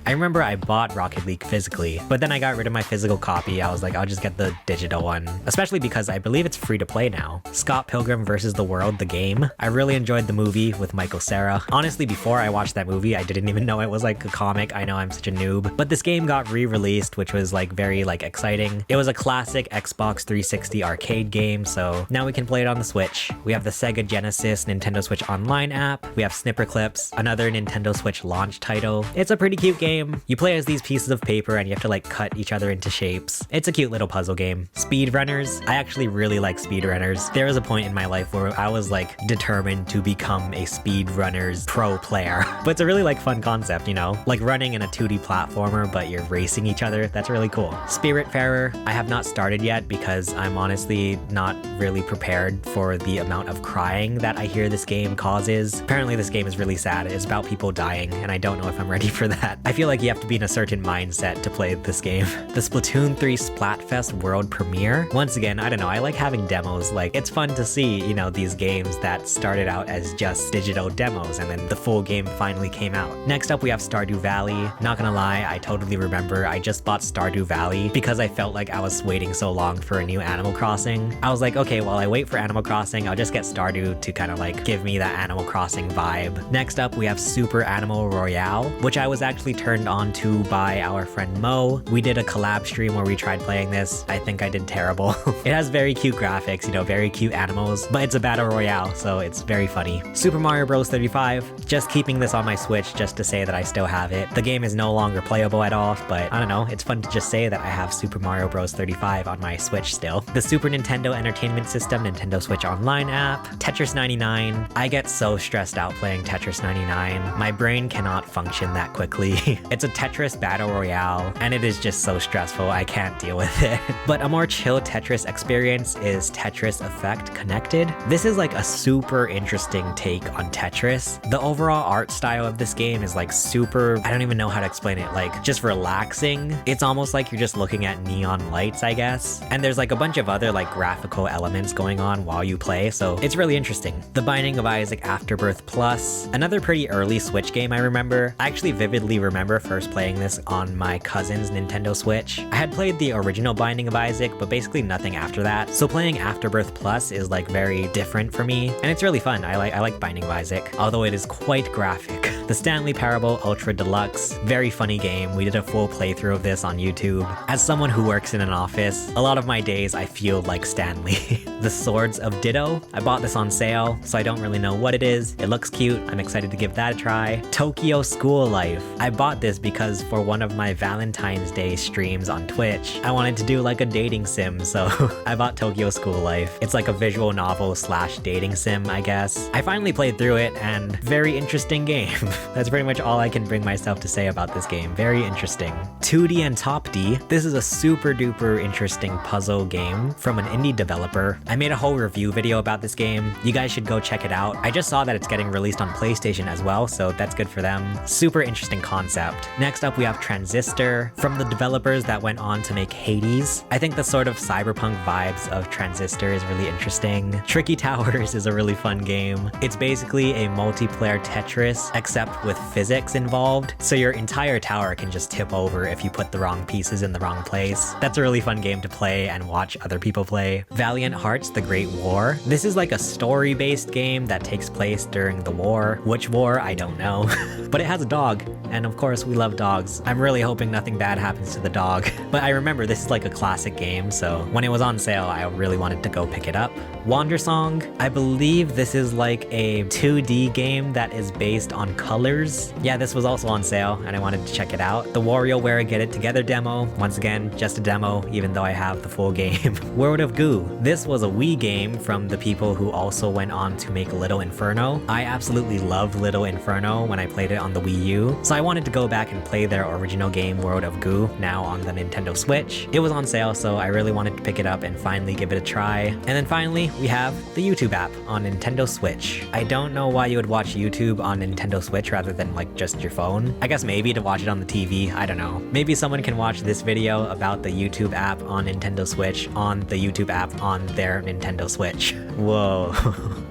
I remember I bought Rocket League physically, but then I got rid of my physical copy. I was like, I'll just get the digital one, especially because I believe it's free to play now. Scott Pilgrim vs. the World, the game. I really enjoyed the movie with Michael Cera. Honestly, before I watched that movie, I didn't even know it was like a comic. I know I'm such a noob, but this game got re-released, which was like very like exciting. It was a classic Xbox 360 arcade game, so now we can play it on the Switch. We have the Sega Genesis Nintendo Switch Online app. We have Snipper Clips, another Nintendo Switch launch title. It's a pretty cute game. You play as these pieces of paper and you have to like cut each other into shapes. It's a cute little puzzle game. Speedrunners. I actually really like speedrunners. There was a point in my life where I was like determined to become a speedrunners pro player. But it's a really like fun concept, you know? Like running in a 2D platformer, but you're racing each other. That's really cool. Spiritfarer. I have not started yet because I'm honestly not really prepared for the amount of crying that I hear this game causes. Apparently this game is really sad. It's about people dying, and I don't know if I'm ready for that. I feel like you have to be in a certain mindset to play this game. The Splatoon 3 Splatfest World Premiere. Once again, I don't know, I like having demos. Like, it's fun to see, you know, these games that started out as just digital demos and then the full game finally came out. Next up, we have Stardew Valley. Not gonna lie, I totally remember I just bought Stardew Valley because I felt like I was waiting so long for a new Animal Crossing. I was like, okay, while I wait for Animal Crossing, I'll just get Stardew to kind of like give me that Animal Crossing vibe. Next up, we have Super Animal Royale, which I was actually turned on to by our friend Mo. We did a collab stream where we tried playing this. I think I did terrible. It has very cute graphics, you know, very cute animals, but it's a battle royale, so it's very funny. Super Mario Bros. 35, just keeping this on my Switch just to say that I still have it. The game is no longer playable at all, but I don't know, it's fun to just say that I have Super Mario Bros. 35 on my Switch still. The Super Nintendo Entertainment System Nintendo Switch Online app. Tetris 99. I get so stressed stressed out playing Tetris 99. My brain cannot function that quickly. It's a Tetris battle royale, and it is just so stressful, I can't deal with it. But a more chill Tetris experience is Tetris Effect Connected. This is like a super interesting take on Tetris. The overall art style of this game is like super, I don't even know how to explain it, like just relaxing. It's almost like you're just looking at neon lights, I guess. And there's like a bunch of other like graphical elements going on while you play, so it's really interesting. The Binding of Isaac Afterbirth Plus, another pretty early Switch game I remember. I actually vividly remember first playing this on my cousin's Nintendo Switch. I had played the original Binding of Isaac, but basically nothing after that. So playing Afterbirth Plus is like very different for me, and it's really fun. I like Binding of Isaac, although it is quite graphic. The Stanley Parable Ultra Deluxe, very funny game. We did a full playthrough of this on YouTube. As someone who works in an office, a lot of my days I feel like Stanley. The Swords of Ditto, I bought this on sale, so I don't really know what it is. It looks cute, I'm excited to give that a try. Tokyo School Life, I bought this because for one of my Valentine's Day streams on Twitch, I wanted to do like a dating sim, so I bought Tokyo School Life. It's like a visual novel slash dating sim, I guess. I finally played through it, and very interesting game. That's pretty much all I can bring myself to say about this game. Very interesting. 2D and Top D. This is a super duper interesting puzzle game from an indie developer. I made a whole review video about this game. You guys should go check it out. I just saw that it's getting released on PlayStation as well, so that's good for them. Super interesting concept. Next up we have Transistor, from the developers that went on to make Hades. I think the sort of cyberpunk vibes of Transistor is really interesting. Tricky Towers is a really fun game. It's basically a multiplayer Tetris, except with physics involved, so your entire tower can just tip over if you put the wrong pieces in the wrong place. That's a really fun game to play and watch other people play. Valiant Hearts The Great War. This is like a story-based game that takes place during the war. Which war? I don't know. But it has a dog, and of course we love dogs. I'm really hoping nothing bad happens to the dog. But I remember this is like a classic game, so when it was on sale, I really wanted to go pick it up. Wandersong, I believe this is like a 2D game that is based on colors. Yeah, this was also on sale, and I wanted to check it out. The WarioWare Get It Together demo, once again, just a demo, even though I have the full game. World of Goo, this was a Wii game from the people who also went on to make Little Inferno. I absolutely loved Little Inferno when I played it on the Wii U, so I wanted to go back and play their original game, World of Goo, now on the Nintendo Switch. It was on sale, so I really wanted to pick it up and finally give it a try. And then finally, we have the YouTube app on Nintendo Switch. I don't know why you would watch YouTube on Nintendo Switch rather than like just your phone. I guess maybe to watch it on the TV, I don't know. Maybe someone can watch this video about the YouTube app on Nintendo Switch on the YouTube app on their Nintendo Switch. Whoa.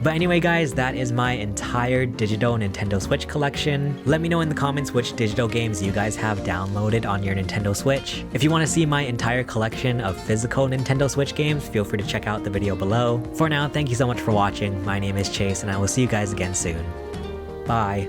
But anyway guys, that is my entire digital Nintendo Switch collection. Let me know in the comments which digital games you guys have downloaded on your Nintendo Switch. If you want to see my entire collection of physical Nintendo Switch games, feel free to check out the video below. For now, thank you so much for watching. My name is Chase, and I will see you guys again soon. Bye.